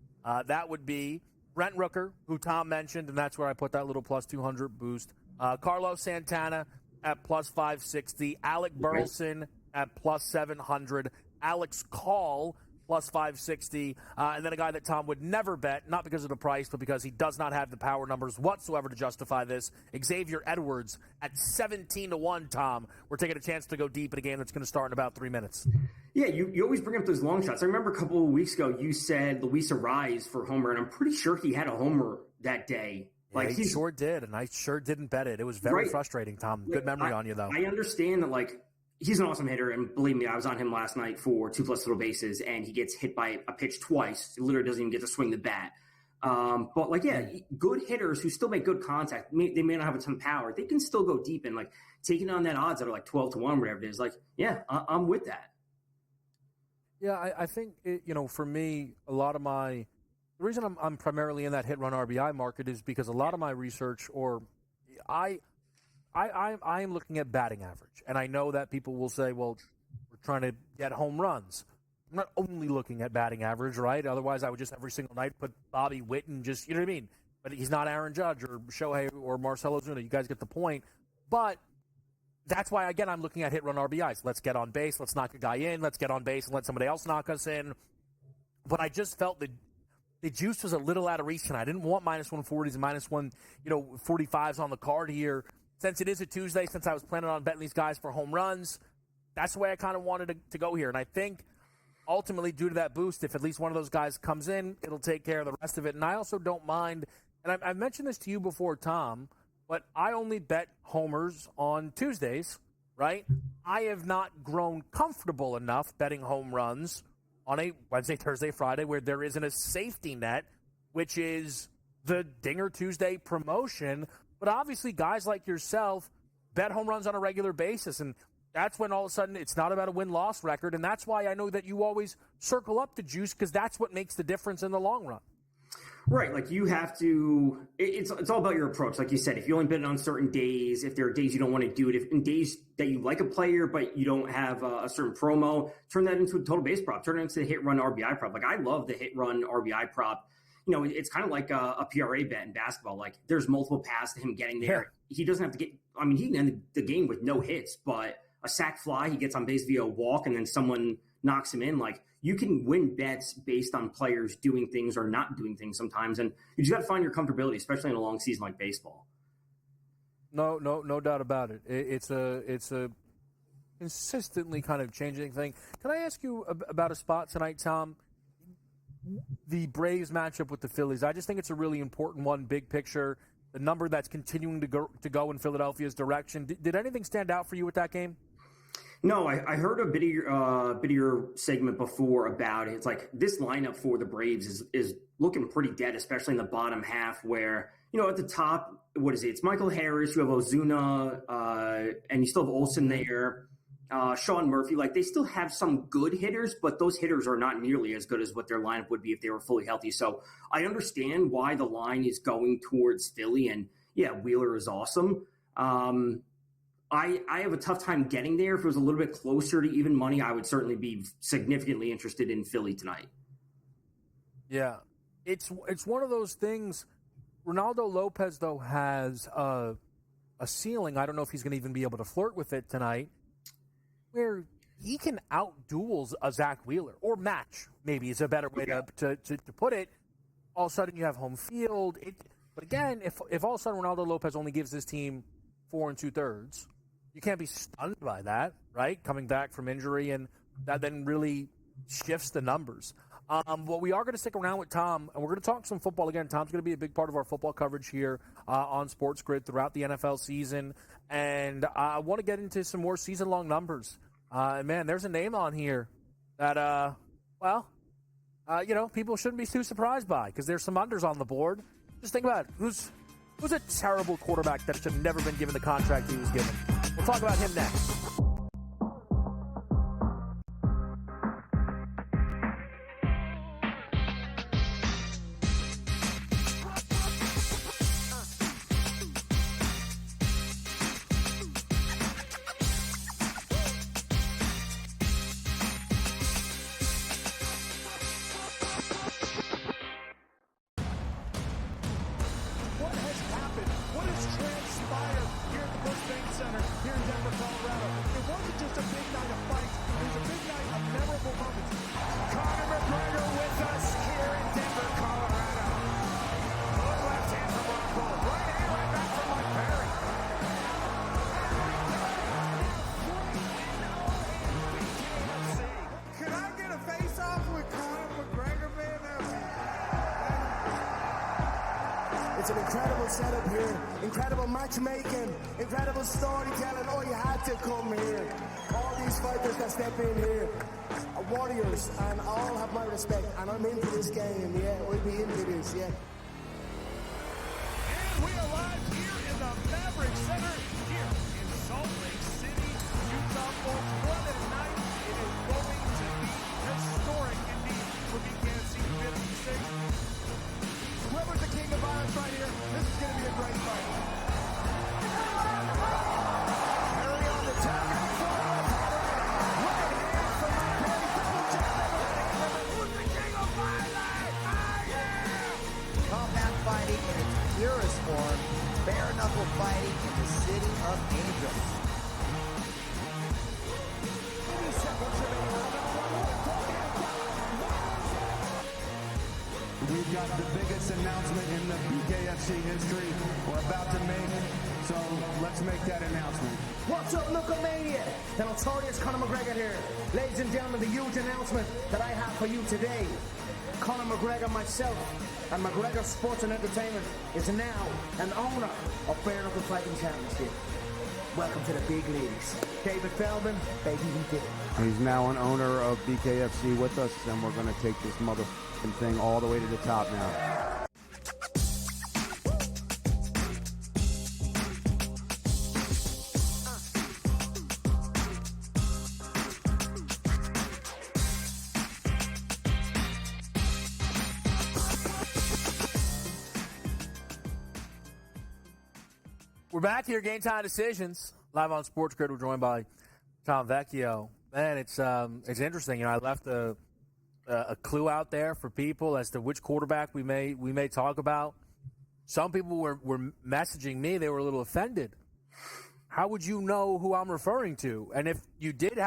That would be Brent Rooker, who Tom mentioned, and that's where I put that little +200 boost. Carlos Santana at +560. Alec Burleson at +700. Alex Call +560. And then a guy that Tom would never bet, not because of the price, but because he does not have the power numbers whatsoever to justify this. Xavier Edwards at 17-1, Tom. We're taking a chance to go deep in a game that's going to start in about 3 minutes. Yeah, you always bring up those long shots. I remember a couple of weeks ago you said Luis Arraez for homer, and I'm pretty sure he had a homer that day. Like he sure did, and I sure didn't bet it. It was very frustrating, Tom. Good memory on you, though. I understand that, he's an awesome hitter, and believe me, I was on him last night for 2+ little bases, and he gets hit by a pitch twice. He literally doesn't even get to swing the bat. But good hitters who still make good contact, they may not have a ton of power. They can still go deep, and taking on that odds that are 12-1, whatever it is. I'm with that. Yeah, I think for me, a lot of the reason I'm primarily in that hit run RBI market is because a lot of my research, I am looking at batting average, and I know that people will say, well, we're trying to get home runs. I'm not only looking at batting average, right? Otherwise, I would just every single night put Bobby Witt and just, you know what I mean? But he's not Aaron Judge or Shohei or Marcell Ozuna. You guys get the point. But that's why, again, I'm looking at hit run RBIs. Let's get on base. Let's knock a guy in. Let's get on base and let somebody else knock us in. But I just felt that the juice was a little out of reach tonight. I didn't want -140s and -145s on the card here. Since it is a Tuesday, since I was planning on betting these guys for home runs, that's the way I kind of wanted to go here. And I think ultimately, due to that boost, if at least one of those guys comes in, it'll take care of the rest of it. And I also don't mind, and I've mentioned this to you before, Tom, but I only bet homers on Tuesdays, right? I have not grown comfortable enough betting home runs on a Wednesday, Thursday, Friday, where there isn't a safety net, which is the Dinger Tuesday promotion. But obviously, guys like yourself bet home runs on a regular basis, and that's when all of a sudden it's not about a win-loss record, and that's why I know that you always circle up the juice, because that's what makes the difference in the long run. Right, you have to – it's all about your approach. Like you said, if you only bet it on certain days, if there are days you don't want to do it, if in days that you like a player but you don't have a certain promo, turn that into a total base prop. Turn it into a hit-run RBI prop. I love the hit-run RBI prop. It's kind of like a PRA bet in basketball. There's multiple paths to him getting there. Yeah. He doesn't have to get – he can end the game with no hits, but a sac fly, he gets on base via a walk, and then someone knocks him in. You can win bets based on players doing things or not doing things sometimes, and you just got to find your comfortability, especially in a long season like baseball. No doubt about it. It's a consistently kind of changing thing. Can I ask you about a spot tonight, Tom? The Braves matchup with the Phillies. I just think it's a really important one, big picture. The number that's continuing to go in Philadelphia's direction. Did anything stand out for you with that game? No, I heard a bit of your segment before about it. It's this lineup for the Braves is looking pretty dead, especially in the bottom half where, at the top, what is it? It's Michael Harris, you have Ozuna, and you still have Olsen there. Sean Murphy, like they still have some good hitters, but those hitters are not nearly as good as what their lineup would be if they were fully healthy. So I understand why the line is going towards Philly, and yeah, Wheeler is awesome. I have a tough time getting there. If it was a little bit closer to even money, I would certainly be significantly interested in Philly tonight. Yeah, it's one of those things. Ronaldo Lopez, though, has a ceiling. I don't know if he's going to even be able to flirt with it tonight, where he can out-duels a Zach Wheeler, or match, maybe is a better way to put it. All of a sudden, you have home field. But again, if all of a sudden Ronaldo Lopez only gives this team 4 2/3, you can't be stunned by that, right? Coming back from injury, and that then really shifts the numbers. Well, we are going to stick around with Tom, and we're going to talk some football again. Tom's going to be a big part of our football coverage here on SportsGrid throughout the NFL season, and I want to get into some more season-long numbers. Man, there's a name on here that, people shouldn't be too surprised by, because there's some unders on the board. Just think about it. Who's a terrible quarterback that should have never been given the contract he was given? We'll talk about him next. What has happened? What has transpired here at the Busch Bank Center here in Denver, Colorado? It wasn't just a big night of fights. It was a big night of memorable moments. Conor McGregor with us here in Denver, Colorado. Good left hand from Rockhold. Right hand right back from Mike Perry. Can I get a face-off with Conor McGregor, man? It's an incredible setup here, incredible matchmaking, incredible storytelling. Oh, you had to come here. All these fighters that step in here are warriors, and all have my respect. And I'm into this game, yeah. We'll be into this, yeah. And we are live here in the Maverick Center here in Salt Lake City, Utah, folks. What a night. It is going to be historic indeed for BKFC 56. Whoever's the king of violence right here, this is going to be a great fight. Perry on the tap. Right hand from Mike Perry. Double jab. Who's the king of violence? Combat fighting in its purest form, bare knuckle fighting in the city of angels. We've got the biggest announcement in the BKFC history we're about to make, so let's make that announcement. What's up, Knucklemania? The notorious Conor McGregor here. Ladies and gentlemen, the huge announcement that I have for you today. Conor McGregor, myself, and McGregor Sports and Entertainment is now an owner of Bare Knuckle Fighting Championship. Welcome to the big leagues. David Feldman, baby, we did it. He's now an owner of BKFC with us, and we're going to take this motherfucking thing all the way to the top now. We're back here, Game Time Decisions, live on SportsGrid. We're joined by Tom Vecchio. Man, it's interesting. You know, I left a clue out there for people as to which quarterback we may talk about. Some people were messaging me; they were a little offended. How would you know who I'm referring to? And if you did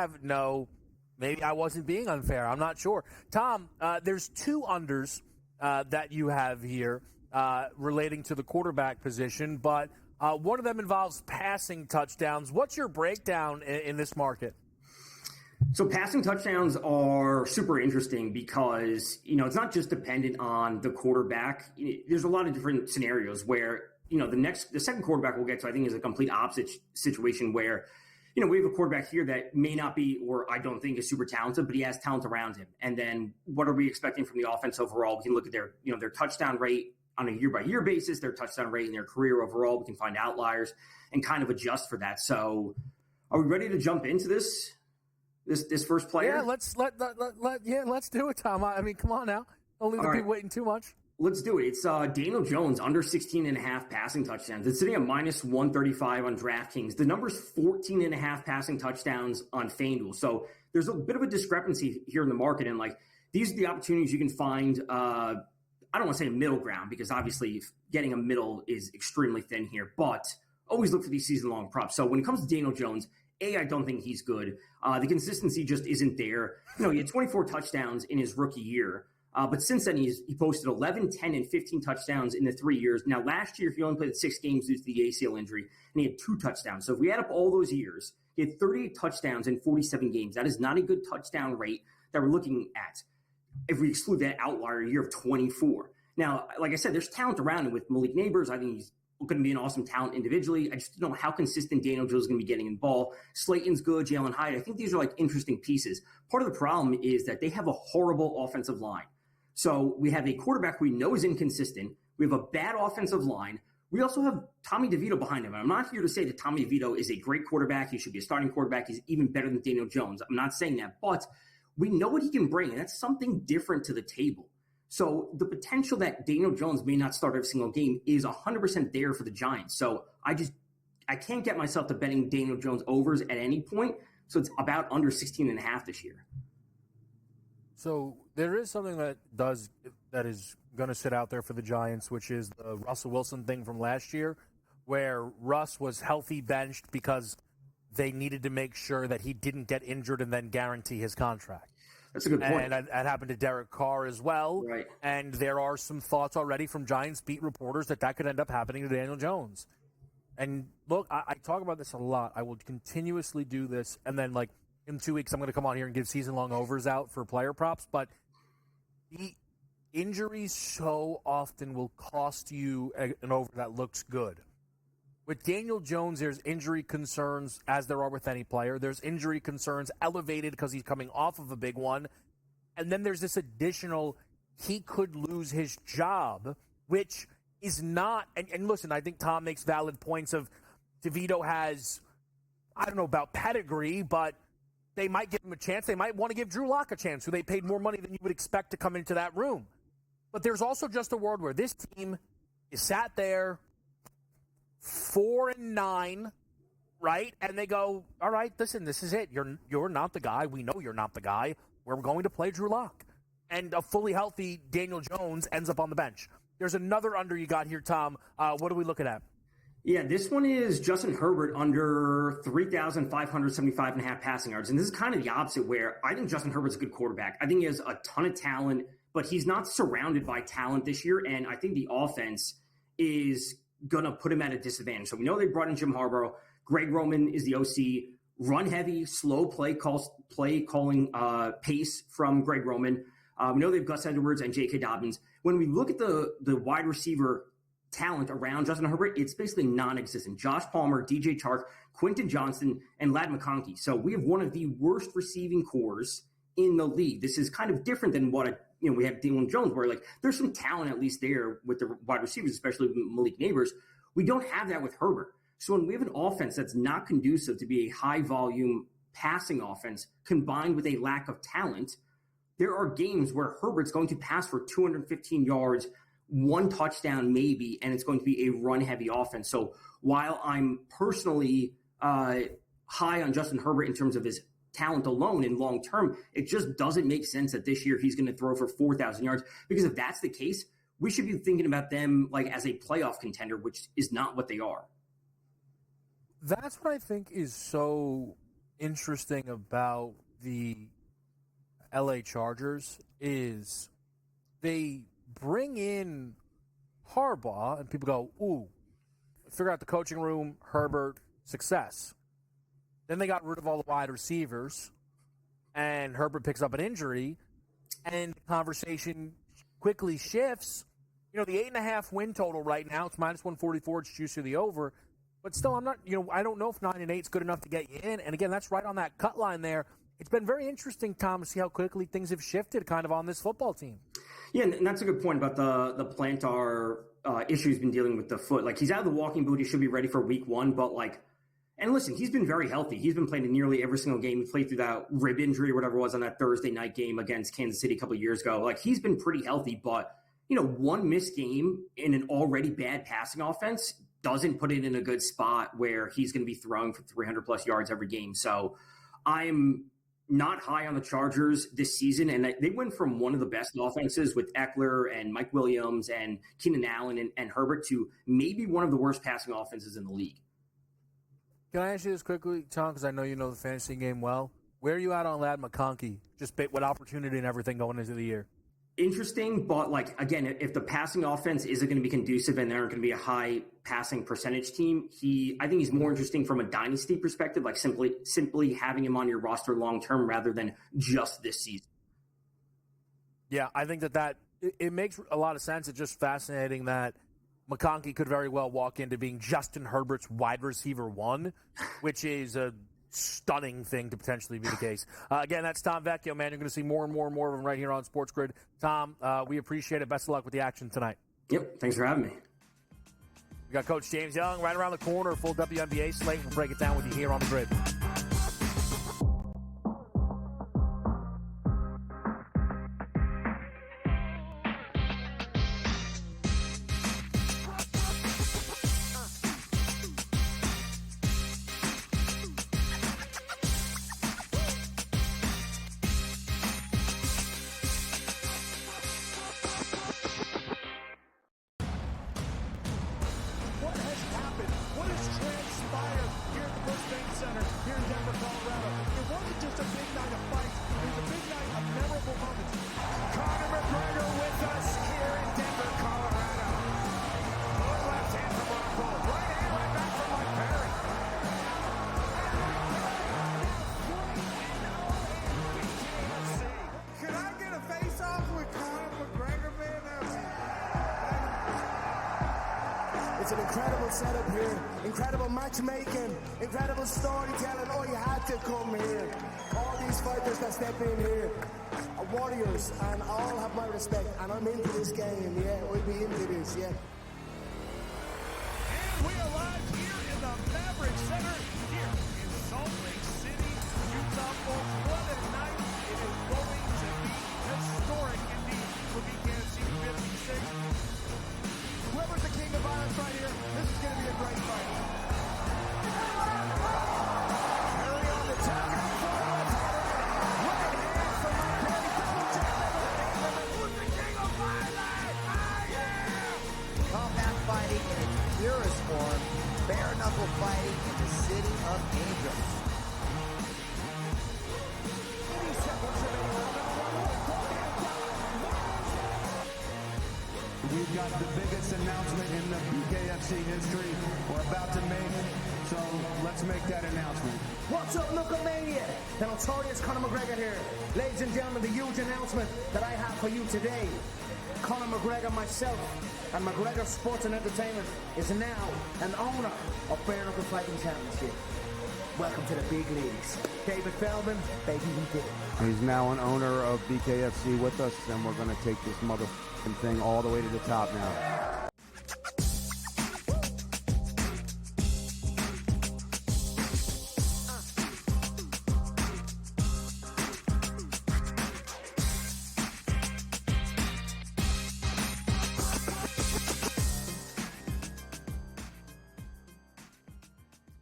maybe I wasn't being unfair. I'm not sure. Tom, there's 2 unders that you have here relating to the quarterback position, but one of them involves passing touchdowns. What's your breakdown in this market? So passing touchdowns are super interesting because, it's not just dependent on the quarterback. There's a lot of different scenarios where, the second quarterback we'll get to, I think, is a complete opposite situation where, we have a quarterback here that may not be, or I don't think is super talented, but he has talent around him. And then what are we expecting from the offense overall? We can look at their touchdown rate on a year-by-year basis, their touchdown rate in their career overall. We can find outliers and kind of adjust for that. So Are we ready to jump into this first player? Yeah, let's do it, Tom. I mean, come on now. Don't leave the people waiting too much. Let's do it. It's Daniel Jones, under 16.5 passing touchdowns. It's sitting at minus 135 on DraftKings. The number's 14.5 passing touchdowns on FanDuel. So there's a bit of a discrepancy here in the market. And, like, these are the opportunities you can find. I don't want to say a middle ground, because obviously getting a middle is extremely thin here. But always look for these season-long props. So when it comes to Daniel Jones, I don't think he's good. The consistency just isn't there. He had 24 touchdowns in his rookie year. But since then, he posted 11, 10, and 15 touchdowns in the 3 years. Now, last year, he only played 6 games due to the ACL injury, and he had 2 touchdowns. So if we add up all those years, he had 38 touchdowns in 47 games. That is not a good touchdown rate that we're looking at if we exclude that outlier year of 24. Now, like I said, there's talent around him with Malik Neighbors. I think he's going to be an awesome talent individually. I just don't know how consistent Daniel Jones is going to be getting in the ball. Slayton's good, Jalen Hyde. I think these are, like, interesting pieces. Part of the problem is that they have a horrible offensive line. So we have a quarterback we know is inconsistent. We have a bad offensive line. We also have Tommy DeVito behind him. And I'm not here to say that Tommy DeVito is a great quarterback. He should be a starting quarterback. He's even better than Daniel Jones. I'm not saying that. But we know what he can bring, and that's something different to the table. So the potential that Daniel Jones may not start every single game is 100% there for the Giants. So I can't get myself to betting Daniel Jones overs at any point. So it's about under 16.5 this year. So there is something that is going to sit out there for the Giants, which is the Russell Wilson thing from last year, where Russ was healthy benched because they needed to make sure that he didn't get injured and then guarantee his contract. That's a good point. And that happened to Derek Carr as well. Right. And there are some thoughts already from Giants beat reporters that could end up happening to Daniel Jones. And look, I talk about this a lot. I will continuously do this, and then, like, in 2 weeks, I'm going to come on here and give season-long overs out for player props. But the injuries so often will cost you an over that looks good. With Daniel Jones, there's injury concerns, as there are with any player. There's injury concerns elevated because he's coming off of a big one. And then there's this additional, he could lose his job, which is not, and listen, I think Tom makes valid points of DeVito has, I don't know about pedigree, but they might give him a chance. They might want to give Drew Lock a chance, who they paid more money than you would expect to come into that room. But there's also just a world where this team is sat there 4-9, right? And they go, all right, listen, this is it. You're not the guy. We know you're not the guy. We're going to play Drew Lock. And a fully healthy Daniel Jones ends up on the bench. There's another under you got here, Tom. What are we looking at? Yeah, this one is Justin Herbert under 3,575.5 passing yards. And this is kind of the opposite, where I think Justin Herbert's a good quarterback. I think he has a ton of talent, but he's not surrounded by talent this year. And I think the offense is going to put him at a disadvantage. So we know they brought in Jim Harbaugh. Greg Roman is the OC. Run heavy, slow play calling pace from Greg Roman. We know they have Gus Edwards and J.K. Dobbins. When we look at the wide receiver talent around Justin Herbert, it's basically non-existent. Josh Palmer, DJ Chark, Quentin Johnston, and Ladd McConkey. So we have one of the worst receiving cores in the league. This is kind of different than what we have Daniel Jones, where, like, there's some talent at least there with the wide receivers, especially with Malik Neighbors. We don't have that with Herbert. So when we have an offense that's not conducive to be a high-volume passing offense combined with a lack of talent, there are games where Herbert's going to pass for 215 yards, 1 touchdown maybe, and it's going to be a run-heavy offense. So while I'm personally high on Justin Herbert in terms of his talent alone in long term, it just doesn't make sense that this year he's going to throw for 4,000 yards, because if that's the case, we should be thinking about them like as a playoff contender, which is not what they are. That's what I think is so interesting about the LA Chargers is they bring in Harbaugh and people go, ooh, figure out the coaching room, Herbert, success. Then they got rid of all the wide receivers, and Herbert picks up an injury, and the conversation quickly shifts. The 8.5 win total right now, it's minus 144. It's juice to the over. But still, I'm not, I don't know if 9-8 is good enough to get you in. And again, that's right on that cut line there. It's been very interesting, Tom, to see how quickly things have shifted kind of on this football team. Yeah, and that's a good point about the plantar issue he's been dealing with the foot. Like, he's out of the walking boot. He should be ready for week 1. But, like, And listen, he's been very healthy. He's been playing in nearly every single game. He played through that rib injury or whatever it was on that Thursday night game against Kansas City a couple of years ago. Like, he's been pretty healthy, but, one missed game in an already bad passing offense doesn't put it in a good spot where he's going to be throwing for 300-plus yards every game. So I'm not high on the Chargers this season, and they went from one of the best offenses with Eckler and Mike Williams and Keenan Allen and Herbert to maybe one of the worst passing offenses in the league. Can I ask you this quickly, Tom, because I know you know the fantasy game well. Where are you at on Lad McConkey, just with opportunity and everything going into the year? Interesting, but, again, if the passing offense isn't going to be conducive and there aren't going to be a high passing percentage team, I think he's more interesting from a dynasty perspective, like simply having him on your roster long-term rather than just this season. Yeah, I think that it makes a lot of sense. It's just fascinating that McConkey could very well walk into being Justin Herbert's wide receiver 1, which is a stunning thing to potentially be the case. Again, that's Tom Vecchio, man. You're going to see more and more and more of him right here on SportsGrid. Tom, we appreciate it. Best of luck with the action tonight. Yep, thanks for having me. We got Coach James Young right around the corner, full WNBA slate. We'll break it down with you here on the grid. What has happened? What has transpired here at the First Bank Center here in Denver, Colorado? It wasn't just a big night of fights. It was a big night of memorable moments. Conor McGregor with us here in Denver, Colorado. Good left hand from Rockhold. Right hand right back from Mike Perry. Could I get a face-off with Conor McGregor, man? It's an incredible setup here, incredible matchmaking, incredible storytelling. Oh, you had to come here. All these fighters that step in here are warriors, and all have my respect. And I'm into this game, yeah. I'll be into this, yeah. And we are live here in the Maverick Center here in Salt Lake City, Utah, folks. What a night. It is going to be historic indeed for Kansas City 56. Whoever's the king of violence right here, this is going to be a great fight. Perry on the target for left hand. Right hand from Mike Perry. Double jab. Who's the king of violence? I am. Combat fighting in its purest form, bare knuckle fighting in the city of angels. We've got the biggest announcement in the BKFC history we're about to make, so let's make that announcement. What's up, Knucklemania? The notorious Conor McGregor here. Ladies and gentlemen, the huge announcement that I have for you today. Conor McGregor, myself, and McGregor Sports and Entertainment is now an owner of Bare Knuckle Fighting Championship. Welcome to the big leagues. David Feldman, baby, we did it. He's now an owner of BKFC with us, and we're going to take this motherfucking thing all the way to the top now.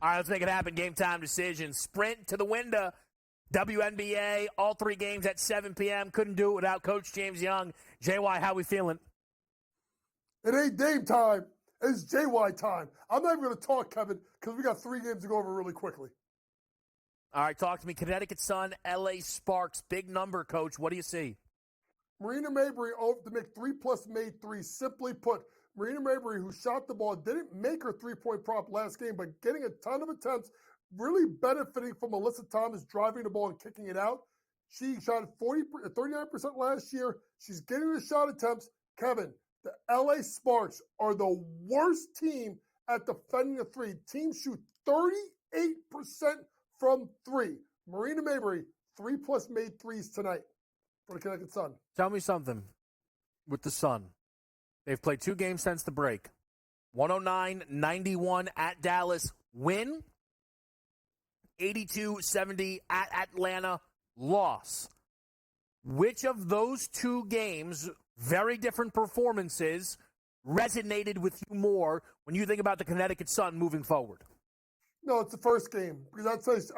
All right, let's make it happen. Game time decision. Sprint to the window. WNBA, all 3 games at 7 p.m. Couldn't do it without Coach James Young. JY, how we feeling? It ain't Dame time. It's JY time. I'm not even going to talk, Kevin, because we got 3 games to go over really quickly. All right, talk to me. Connecticut Sun, LA Sparks. Big number, Coach. What do you see? Marina Mabrey to make 3+ made 3. Simply put, Marina Mabrey, who shot the ball, didn't make her 3-point prop last game, but getting a ton of attempts, really benefiting from Alyssa Thomas driving the ball and kicking it out. She shot 39% last year. She's getting the shot attempts. Kevin, the LA Sparks are the worst team at defending the 3. Teams shoot 38% from 3. Marina Mabrey, 3+ made 3s tonight for the Connecticut Sun. Tell me something with the Sun. They've played 2 games since the break. 109-91 at Dallas. Win. 82-70 at Atlanta, loss. Which of those two games, very different performances, resonated with you more when you think about the Connecticut Sun moving forward? No, it's the first game. Because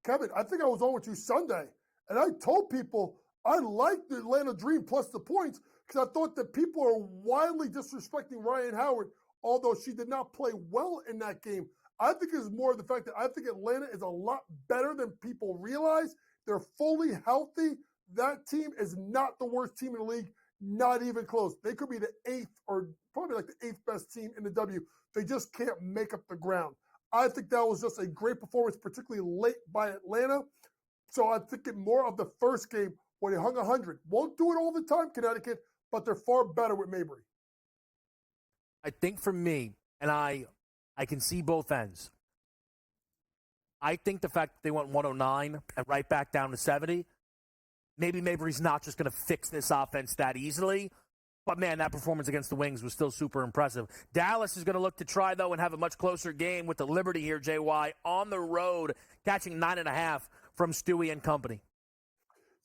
Kevin, I think I was on with you Sunday, and I told people I liked the Atlanta Dream plus the points because I thought that people are wildly disrespecting Ryan Howard, although she did not play well in that game. I think it's more of the fact that I think Atlanta is a lot better than people realize. They're fully healthy. That team is not the worst team in the league, not even close. They could be the 8th or probably like the 8th best team in the W. They just can't make up the ground. I think that was just a great performance, particularly late by Atlanta. So I'm thinking more of the first game when they hung 100. Won't do it all the time, Connecticut, but they're far better with Mabry. I think for me, and I can see both ends. I think the fact that they went 109 and right back down to 70, maybe Mabry's not just going to fix this offense that easily. But, man, that performance against the Wings was still super impressive. Dallas is going to look to try, though, and have a much closer game with the Liberty here, JY, on the road, catching 9.5 from Stewie and company.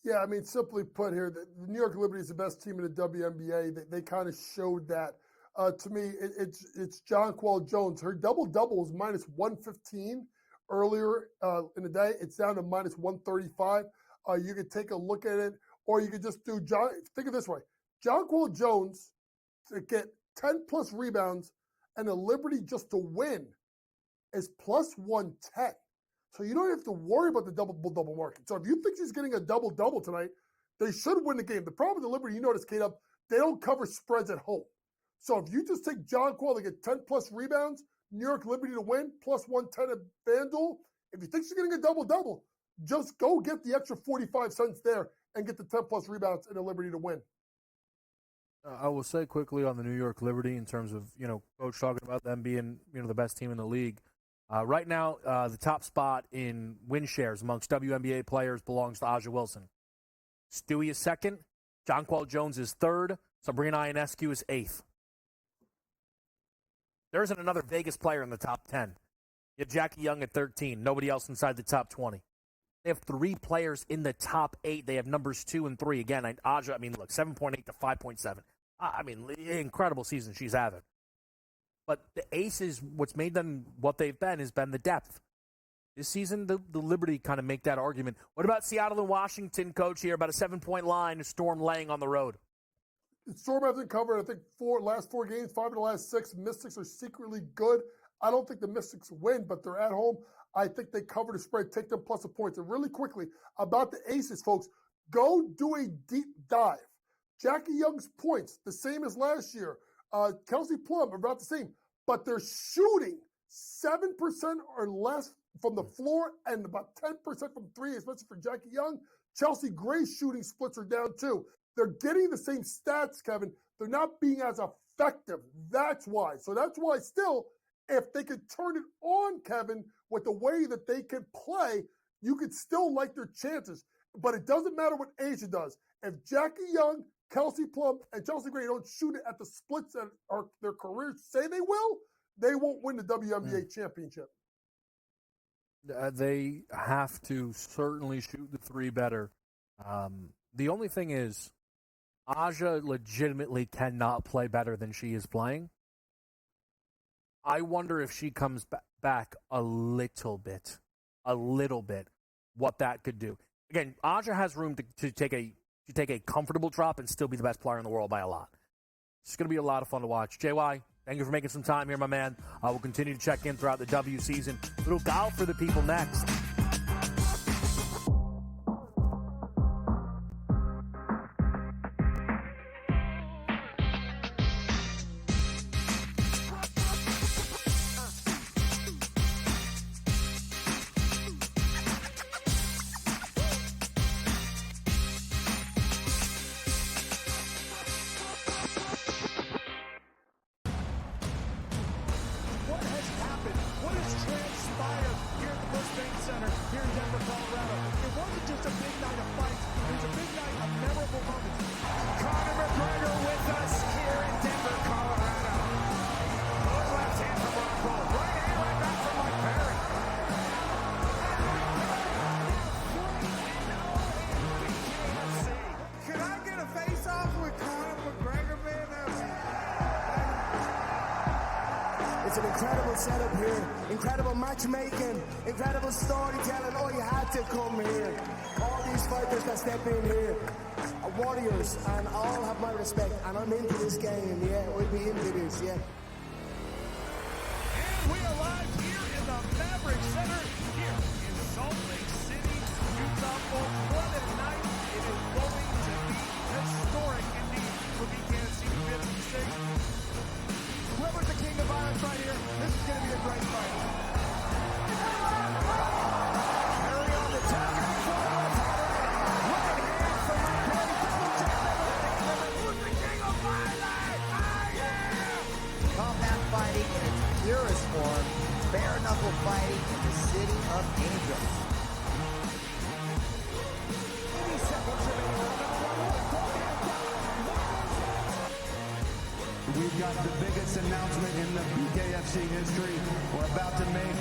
Yeah, I mean, simply put here, the New York Liberty is the best team in the WNBA. They kind of showed that. To me, it's Jonquel Jones. Her double-double was minus 115 earlier in the day. It's down to minus 135. You could take a look at it, or you could just do think of it this way. Jonquel Jones to get 10-plus rebounds and the Liberty just to win is plus 110. So you don't have to worry about the double-double market. So if you think she's getting a double-double tonight, they should win the game. The problem with the Liberty, you notice, K-Dub, they don't cover spreads at home. So if you just take Jonquel to get 10-plus rebounds, New York Liberty to win, plus 110 at FanDuel, if you think she's getting a double-double, just go get the extra 45 cents there and get the 10-plus rebounds and the Liberty to win. I will say quickly on the New York Liberty in terms of, Coach talking about them being, the best team in the league. Right now, the top spot in win shares amongst WNBA players belongs to Aja Wilson. Stewie is second. Jonquel Jones is third. Sabrina Ionescu is 8th. There isn't another Vegas player in the top 10. You have Jackie Young at 13. Nobody else inside the top 20. They have 3 players in the top 8. They have numbers 2 and 3. Again, Aja, look, 7.8 to 5.7. Incredible season she's having. But the Aces, what's made them what they've been has been the depth. This season, the Liberty kind of make that argument. What about Seattle and Washington, Coach, here? About a 7-point line, a Storm laying on the road. Storm hasn't covered, I think, last 4 games, 5 of the last 6. Mystics are secretly good. I don't think the Mystics win, but they're at home. I think they cover the spread, take them plus a point. And really quickly, about the Aces, folks, go do a deep dive. Jackie Young's points, the same as last year. Kelsey Plum, about the same. But they're shooting 7% or less from the floor and about 10% from 3, especially for Jackie Young. Chelsea Gray's shooting splits are down, too. They're getting the same stats, Kevin. They're not being as effective. That's why. So that's why still, if they could turn it on, Kevin, with the way that they can play, you could still like their chances. But it doesn't matter what Asia does. If Jackie Young, Kelsey Plum, and Chelsea Gray don't shoot it at the splits that their careers say they will, they won't win the WNBA championship. They have to certainly shoot the 3 better. The only thing is, Aja legitimately cannot play better than she is playing. I wonder if she comes back a little bit, what that could do. Again, Aja has room to take a comfortable drop and still be the best player in the world by a lot. It's going to be a lot of fun to watch. JY, thank you for making some time here, my man. I will continue to check in throughout the W season. Little golf for the people next. It's an incredible setup here, incredible matchmaking, incredible storytelling. Oh, you had to come here. All these fighters that step in here are warriors, and all have my respect. And I'm into this game, yeah. We'll be into this, yeah. And we are live here in the Maverick Center, here in Salt Lake City, Utah. Folks, what a night. It is going to be historic indeed for BKFC 56. Whoever's the king of violence right here, this is going to be a great fight. Carry on the top. Combat fighting in its purest form, bare knuckle fighting in the city of angels. 80 seconds remaining. We've got the biggest announcement in the BKFC history we're about to make,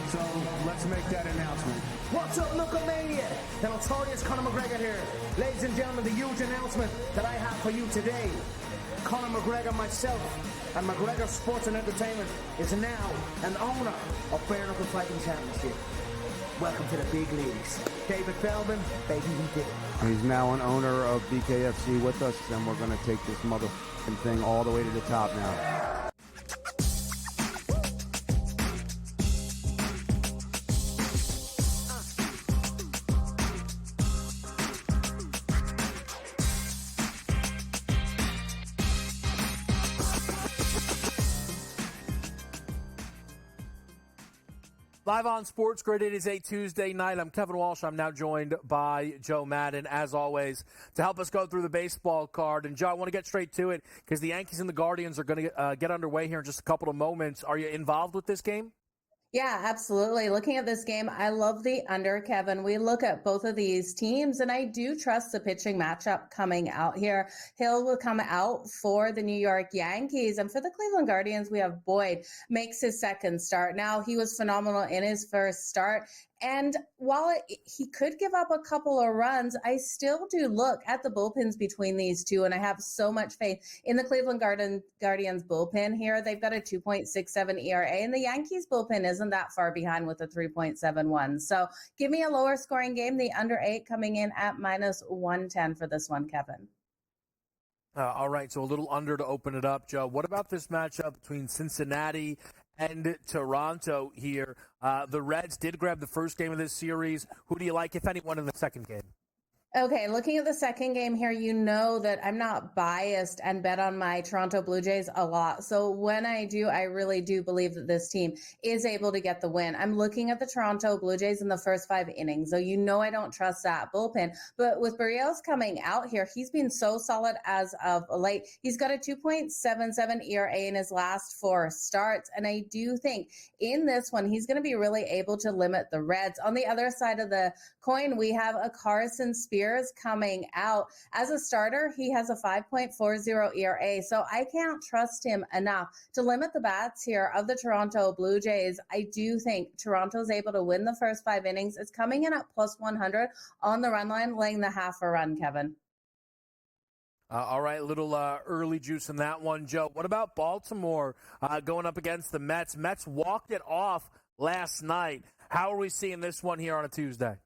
so let's make that announcement. What's up, Knucklemania? The notorious Conor McGregor here. Ladies and gentlemen, the huge announcement that I have for you today. Conor McGregor, myself, and McGregor Sports and Entertainment is now an owner of Bare Knuckle Fighting Championship. Welcome to the big leagues. David Feldman, baby, we did it. He's now an owner of BKFC with us, and we're going to take this motherfucking thing all the way to the top now. Live on SportsGrid, it is a Tuesday night. I'm Kevin Walsh. I'm now joined by Joe Madden, as always, to help us go through the baseball card. And, Joe, I want to get straight to it because the Yankees and the Guardians are going to get underway here in just a couple of moments. Are you involved with this game? Yeah, absolutely. Looking at this game, I love the under, Kevin. We look at both of these teams, and I do trust the pitching matchup coming out here. Hill will come out for the New York Yankees, and for the Cleveland Guardians, we have Boyd makes his second start. Now, he was phenomenal in his first start, and while he could give up a couple of runs, I still do look at the bullpens between these two, and I have so much faith in the Cleveland Guardians bullpen here. They've got a 2.67 ERA, and the Yankees bullpen isn't that far behind with a 3.71. So give me a lower scoring game, the under 8 coming in at minus 110 for this one, Kevin. All right, so a little under to open it up, Joe. What about this matchup between Cincinnati and Toronto here? The Reds did grab the first game of this series. Who do you like, if anyone, in the second game? Okay, looking at the second game here, you know that I'm not biased and bet on my Toronto Blue Jays a lot. So when I do, I really do believe that this team is able to get the win. I'm looking at the Toronto Blue Jays in the first 5 innings. So you know I don't trust that bullpen. But with Barrios coming out here, he's been so solid as of late. He's got a 2.77 ERA in his last 4 starts. And I do think in this one, he's going to be really able to limit the Reds. On the other side of the coin, we have a Carson Spears coming out. As a starter, he has a 5.40 ERA, so I can't trust him enough to limit the bats here of the Toronto Blue Jays. I do think Toronto's able to win the first 5 innings. It's coming in at plus 100 on the run line, laying the half a run, Kevin. All right, a little early juice in that one, Joe. What about Baltimore going up against the Mets? Mets walked it off last night. How are we seeing this one here on a Tuesday?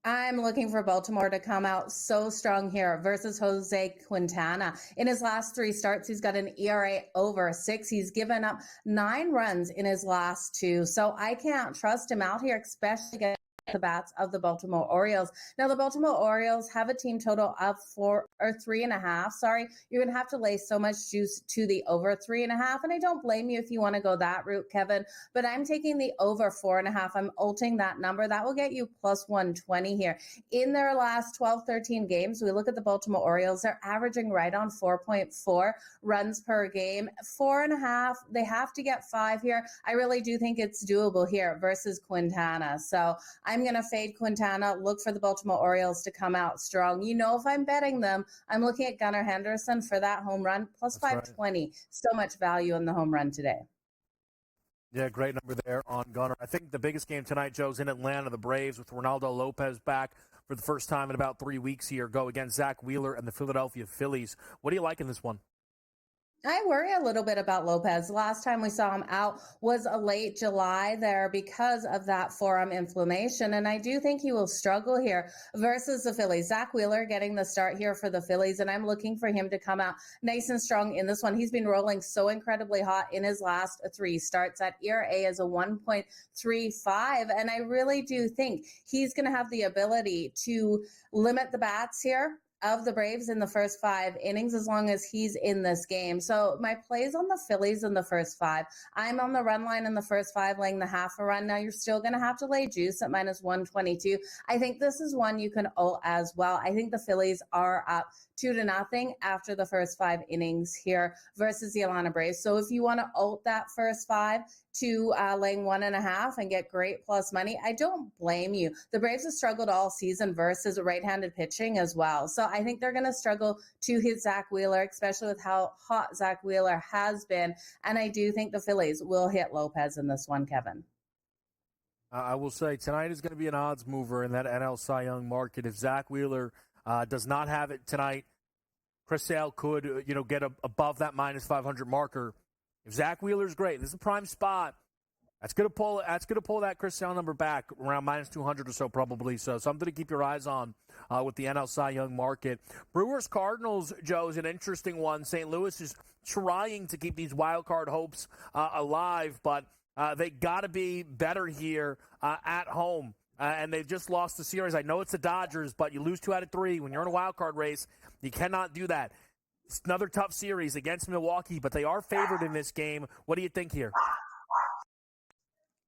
I'm looking for Baltimore to come out so strong here versus Jose Quintana. In his last 3 starts, he's got an ERA over 6. He's given up 9 runs in his last 2. So I can't trust him out here, especially against the bats of the Baltimore Orioles. Now, the Baltimore Orioles have a team total of 3.5. Sorry, you're going to have to lay so much juice to the over 3.5. And I don't blame you if you want to go that route, Kevin, but I'm taking the over 4.5. I'm ulting that number. That will get you plus 120 here. In their last 12, 13 games, we look at the Baltimore Orioles. They're averaging right on 4.4 runs per game. 4.5. They have to get 5 here. I really do think it's doable here versus Quintana. So I'm going to fade Quintana, look for the Baltimore Orioles to come out strong. You know, if I'm betting them, I'm looking at Gunnar Henderson for that home run, plus 520. Right. So much value in the home run today. Yeah, great number there on Gunnar. I think the biggest game tonight, Joe's in Atlanta. The Braves with Ronaldo Lopez back for the first time in about 3 weeks here go against Zach Wheeler and the Philadelphia Phillies. What do you like in this one? I worry a little bit about Lopez. The last time we saw him out was a late July there because of that forearm inflammation. And I do think he will struggle here versus the Phillies. Zach Wheeler getting the start here for the Phillies, and I'm looking for him to come out nice and strong in this one. He's been rolling so incredibly hot in his last 3 starts. That ERA is a 1.35, and I really do think he's going to have the ability to limit the bats here of the Braves in the first 5 innings as long as he's in this game. So my plays on the Phillies in the first 5. I'm on the run line in the first 5, laying the half a run. Now you're still going to have to lay juice at minus 122. I think this is one you can ult as well. I think the Phillies are up 2-0 after the first 5 innings here versus the Atlanta Braves. So if you want to ult that first 5 to laying 1.5 and get great plus money, I don't blame you. The Braves have struggled all season versus right-handed pitching as well. So I think they're going to struggle to hit Zach Wheeler, especially with how hot Zach Wheeler has been. And I do think the Phillies will hit Lopez in this one, Kevin. I will say tonight is going to be an odds mover in that NL Cy Young market. If Zach Wheeler does not have it tonight, Chris Sale could, get above that minus 500 marker. If Zach Wheeler's great, this is a prime spot. That's going to pull that Chris Sale number back around minus 200 or so probably. So something to keep your eyes on with the NL Cy Young market. Brewers Cardinals, Joe, is an interesting one. St. Louis is trying to keep these wild card hopes alive, but they got to be better here at home. And they've just lost the series. I know it's the Dodgers, but you lose 2 out of 3. When you're in a wild card race, you cannot do that. It's another tough series against Milwaukee, but they are favored in this game. What do you think here?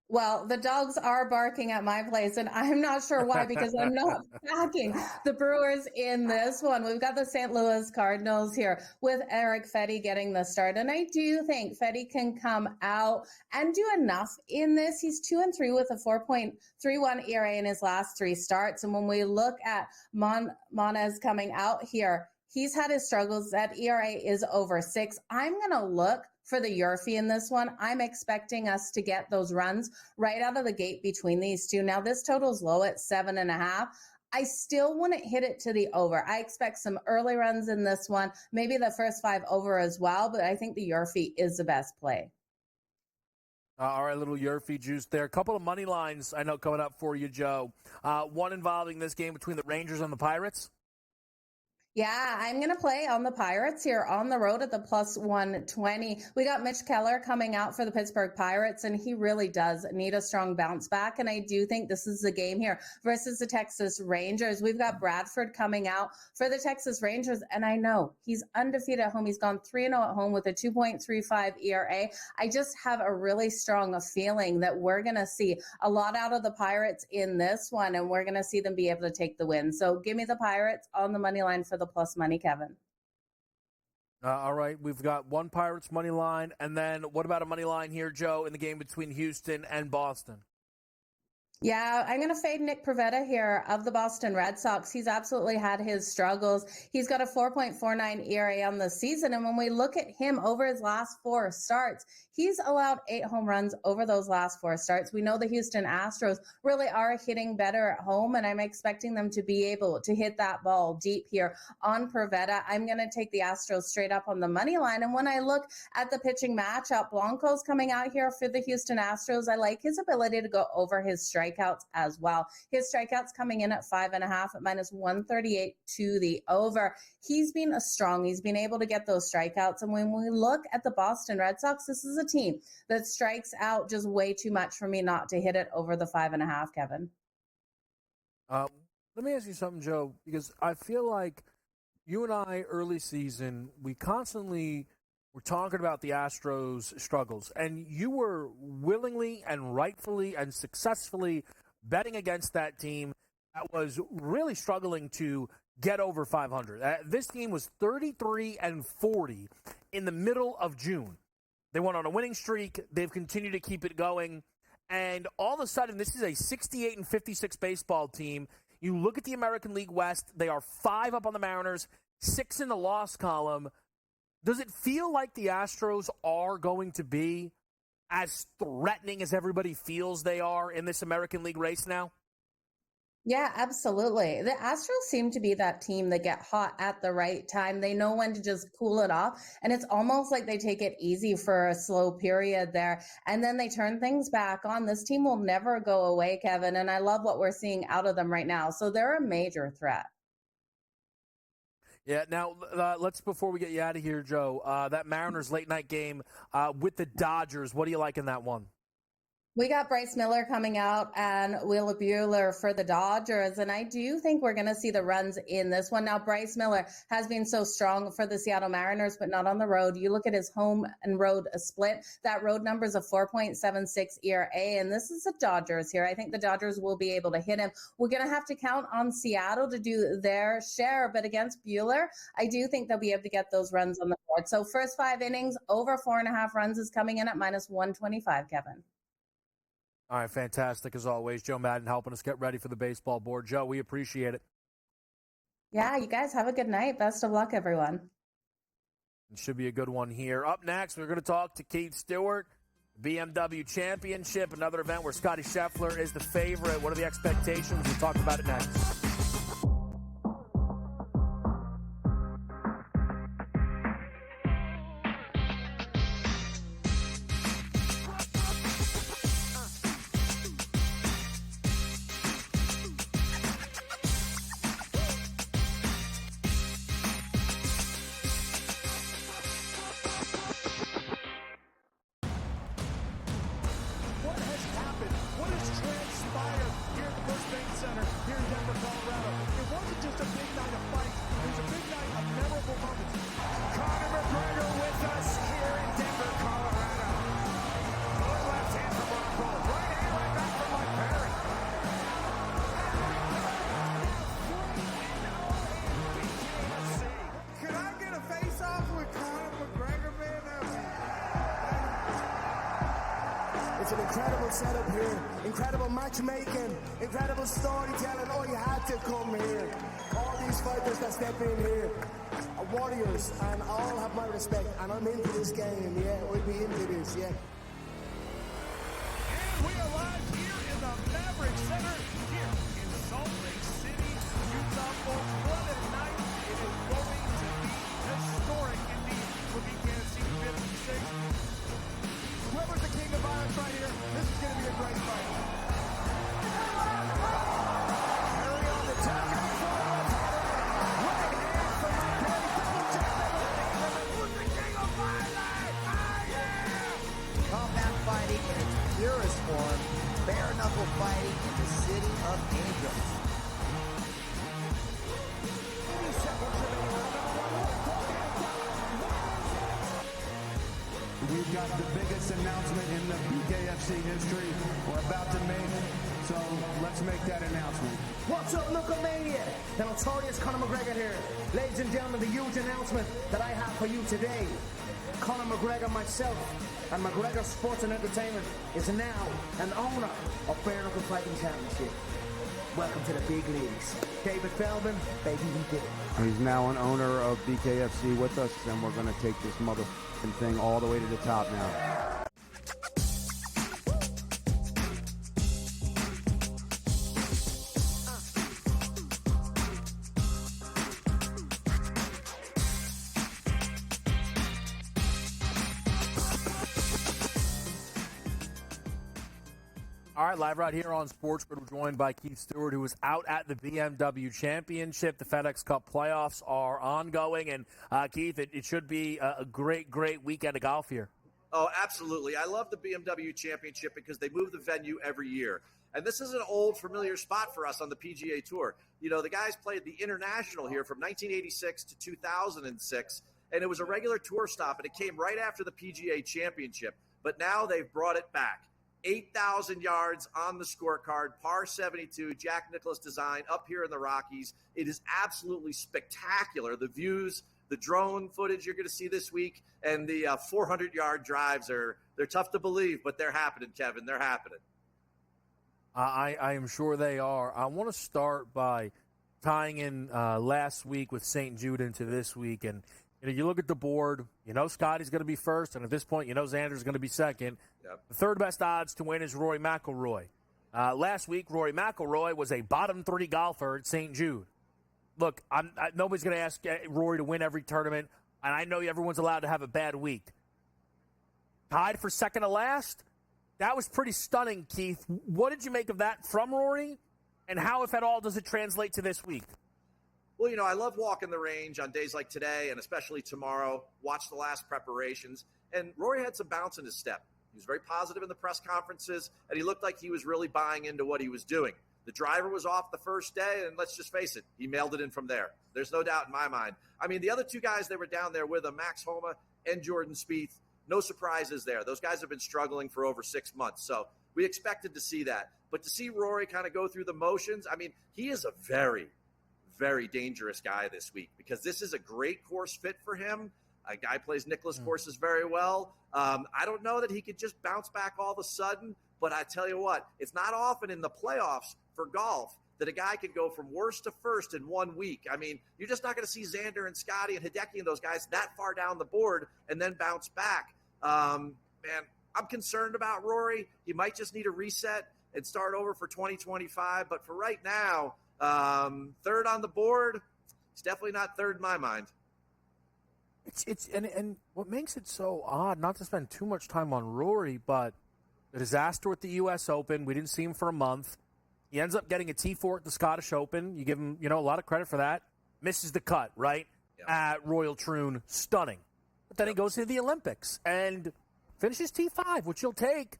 Well, the dogs are barking at my place, and I'm not sure why because I'm not backing the Brewers in this one. We've got the St. Louis Cardinals here with Eric Fetty getting the start, and I do think Fetty can come out and do enough in this. He's 2-3 with a 4.31 ERA in his last 3 starts, and when we look at Monez coming out here, he's had his struggles. That ERA is over 6. I'm going to look for the Yurfie in this one. I'm expecting us to get those runs right out of the gate between these two. Now, this total's low at 7.5. I still wouldn't hit it to the over. I expect some early runs in this one, maybe the first 5 over as well, but I think the Yurfie is the best play. All right, little Yurfie juice there. A couple of money lines I know coming up for you, Joe. One involving this game between the Rangers and the Pirates. Yeah, I'm going to play on the Pirates here on the road at the plus 120. We got Mitch Keller coming out for the Pittsburgh Pirates, and he really does need a strong bounce back. And I do think this is the game here versus the Texas Rangers. We've got Bradford coming out for the Texas Rangers, and I know he's undefeated at home. He's gone 3-0 at home with a 2.35 ERA. I just have a really strong feeling that we're going to see a lot out of the Pirates in this one, and we're going to see them be able to take the win. So give me the Pirates on the money line for the plus money, Kevin. All right, we've got one Pirates money line, and then what about a money line here, Joe, in the game between Houston and Boston? Yeah, I'm going to fade Nick Pivetta here of the Boston Red Sox. He's absolutely had his struggles. He's got a 4.49 ERA on the season. And when we look at him over his last 4 starts, he's allowed 8 home runs over those last 4 starts. We know the Houston Astros really are hitting better at home, and I'm expecting them to be able to hit that ball deep here on Pivetta. I'm going to take the Astros straight up on the money line. And when I look at the pitching matchup, Blanco's coming out here for the Houston Astros. I like his ability to go over his strikeouts as well. His strikeouts coming in at 5.5 at minus 138 to the over. He's been strong. He's been able to get those strikeouts. And when we look at the Boston Red Sox, this is a team that strikes out just way too much for me not to hit it over the 5.5, Kevin. Let me ask you something, Joe, because I feel like you and I early season, we constantly were talking about the Astros' struggles, and you were willingly and rightfully and successfully betting against that team that was really struggling to get over 500. This team was 33-40 in the middle of June. They went on a winning streak. They've continued to keep it going. And all of a sudden, this is a 68-56 baseball team. You look at the American League West, they are 5 up on the Mariners, 6 in the loss column. Does it feel like the Astros are going to be as threatening as everybody feels they are in this American League race now? Yeah, absolutely. The Astros seem to be that team that get hot at the right time. They know when to just cool it off. And it's almost like they take it easy for a slow period there. And then they turn things back on. This team will never go away, Kevin. And I love what we're seeing out of them right now. So they're a major threat. Yeah, now let's, before we get you out of here, Joe, that Mariners late night game with the Dodgers, what do you like in that one? We got Bryce Miller coming out and Wheeler Bueller for the Dodgers. And I do think we're going to see the runs in this one. Now, Bryce Miller has been so strong for the Seattle Mariners, but not on the road. You look at his home and road split. That road number is a 4.76 ERA. And this is the Dodgers here. I think the Dodgers will be able to hit him. We're going to have to count on Seattle to do their share. But against Bueller, I do think they'll be able to get those runs on the board. So first 5 innings, over 4.5 runs is coming in at minus 125, Kevin. All right, fantastic as always. Joe Madden helping us get ready for the baseball board. Joe, we appreciate it. Yeah, you guys have a good night. Best of luck, everyone. It should be a good one here. Up next, we're going to talk to Keith Stewart, BMW Championship, another event where Scotty Scheffler is the favorite. What are the expectations? We'll talk about it next. What has happened? What has transpired here at the First Bank Center here in Denver, Colorado? It wasn't just a big night of fights. It was a big night of memorable moments. Conor McGregor with us here in Denver, Colorado. Good left hand from Rockhold. Right hand right back from Mike Perry. Can I get a face-off with Conor McGregor, man? It's an incredible setup here, incredible matchmaking, incredible storytelling. Oh, you had to come here. All these fighters that step in here are warriors, and all have my respect. And I'm into this game, yeah. We'll be into this, yeah. And we are live here in the Maverick Center here in Salt Lake City, Utah, folks. What a night. It is going to be historic indeed for BKFC 56. Whoever's the king of violence right here, this is going to be a great fight. Perry on the top. Right hand from McGregor. Double jab. Who's the king of violence? Combat fighting in its purest form, bare knuckle fighting in the city of angels. We've got the biggest announcement in the BKFC history we're about to make, so let's make that announcement. What's up, Knucklemania? The notorious Conor McGregor here. Ladies and gentlemen, the huge announcement that I have for you today. Conor McGregor, myself, and McGregor Sports and Entertainment is now an owner of Bare Knuckle Fighting Championship. Welcome to the big leagues. David Feldman, baby, he did it. He's now an owner of BKFC with us, and we're going to take this motherfucking thing all the way to the top now. All right, live right here on SportsGrid. We're joined by Keith Stewart, who is out at the BMW Championship. The FedEx Cup playoffs are ongoing. And, Keith, it should be a great, great weekend of golf here. Oh, absolutely. I love the BMW Championship because they move the venue every year. And this is an old, familiar spot for us on the PGA Tour. You know, the guys played the International here from 1986 to 2006, and it was a regular tour stop, and it came right after the PGA Championship. But now they've brought it back. 8,000 yards on the scorecard, par 72, Jack Nicklaus design up here in the Rockies. It is absolutely spectacular. The views, the drone footage you're going to see this week, and the 400-yard drives they're tough to believe, but they're happening, Kevin. They're happening. I am sure they are. I want to start by tying in last week with St. Jude into this week. And you look at the board, Scotty's going to be first, and at this point, Xander's going to be second. Yep. The third best odds to win is Rory McIlroy. Last week, Rory McIlroy was a bottom 3 golfer at St. Jude. Look, nobody's going to ask Rory to win every tournament, and I know everyone's allowed to have a bad week. Tied for second to last? That was pretty stunning, Keith. What did you make of that from Rory, and how, if at all, does it translate to this week? Well, I love walking the range on days like today and especially tomorrow, watch the last preparations, and Rory had some bounce in his step. He was very positive in the press conferences, and he looked like he was really buying into what he was doing. The driver was off the first day, and let's just face it, he mailed it in from there. There's no doubt in my mind. I mean, the other two guys that were down there with him, Max Homa and Jordan Spieth, no surprises there. Those guys have been struggling for over 6 months, so we expected to see that. But to see Rory kind of go through the motions, I mean, he is a very, very dangerous guy this week because this is a great course fit for him. A guy plays Nicklaus courses very well. I don't know that he could just bounce back all of a sudden, but I tell you what, it's not often in the playoffs for golf that a guy can go from worst to first in 1 week. I mean, you're just not going to see Xander and Scotty and Hideki and those guys that far down the board and then bounce back. Man, I'm concerned about Rory. He might just need a reset and start over for 2025. But for right now, third on the board, he's definitely not third in my mind. And what makes it so odd, not to spend too much time on Rory, but the disaster with the U.S. Open, we didn't see him for a month. He ends up getting a T4 at the Scottish Open. You give him, a lot of credit for that. Misses the cut, right? At Royal Troon. Stunning. But then he goes to the Olympics and finishes T5, which he'll take.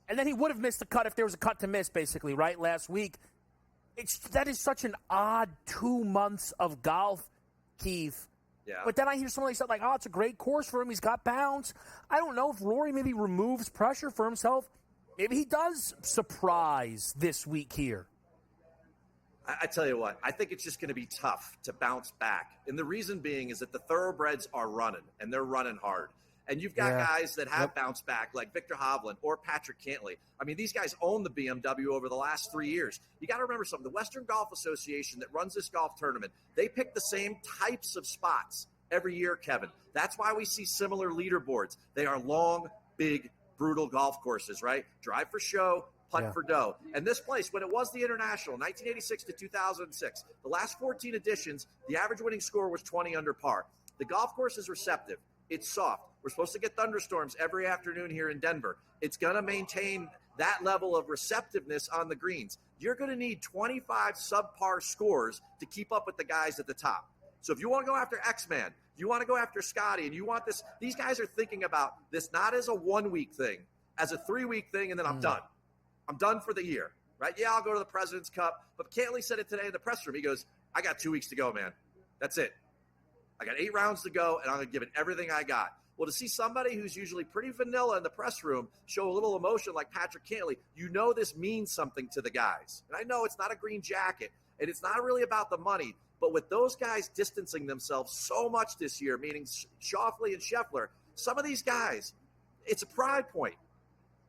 And then he would have missed the cut if there was a cut to miss, basically, right, last week. That is such an odd 2 months of golf, Keith. Yeah. But then I hear somebody say, like, it's a great course for him. He's got bounce. I don't know if Rory maybe removes pressure for himself. Maybe he does surprise this week here. I tell you what, I think it's just going to be tough to bounce back. And the reason being is that the thoroughbreds are running, and they're running hard. And you've got guys that have bounced back, like Victor Hovland or Patrick Cantlay. I mean, these guys own the BMW over the last 3 years. You got to remember something. The Western Golf Association that runs this golf tournament, they pick the same types of spots every year, Kevin. That's why we see similar leaderboards. They are long, big, brutal golf courses, right? Drive for show, putt for dough. And this place, when it was the International, 1986 to 2006, the last 14 editions, the average winning score was 20 under par. The golf course is receptive. It's soft. We're supposed to get thunderstorms every afternoon here in Denver. It's going to maintain that level of receptiveness on the greens. You're going to need 25 subpar scores to keep up with the guys at the top. So if you want to go after X-Man, you want to go after Scotty, and you want this, these guys are thinking about this not as a 1 week thing, as a 3 week thing, and then I'm done. I'm done for the year, right? Yeah, I'll go to the President's Cup. But Cantlay said it today in the press room. He goes, I got 2 weeks to go, man. That's it. I got 8 rounds to go, and I'm going to give it everything I got. Well, to see somebody who's usually pretty vanilla in the press room show a little emotion like Patrick Cantlay, this means something to the guys. And I know it's not a green jacket, and it's not really about the money, but with those guys distancing themselves so much this year, meaning Schauffele and Scheffler, some of these guys, it's a pride point.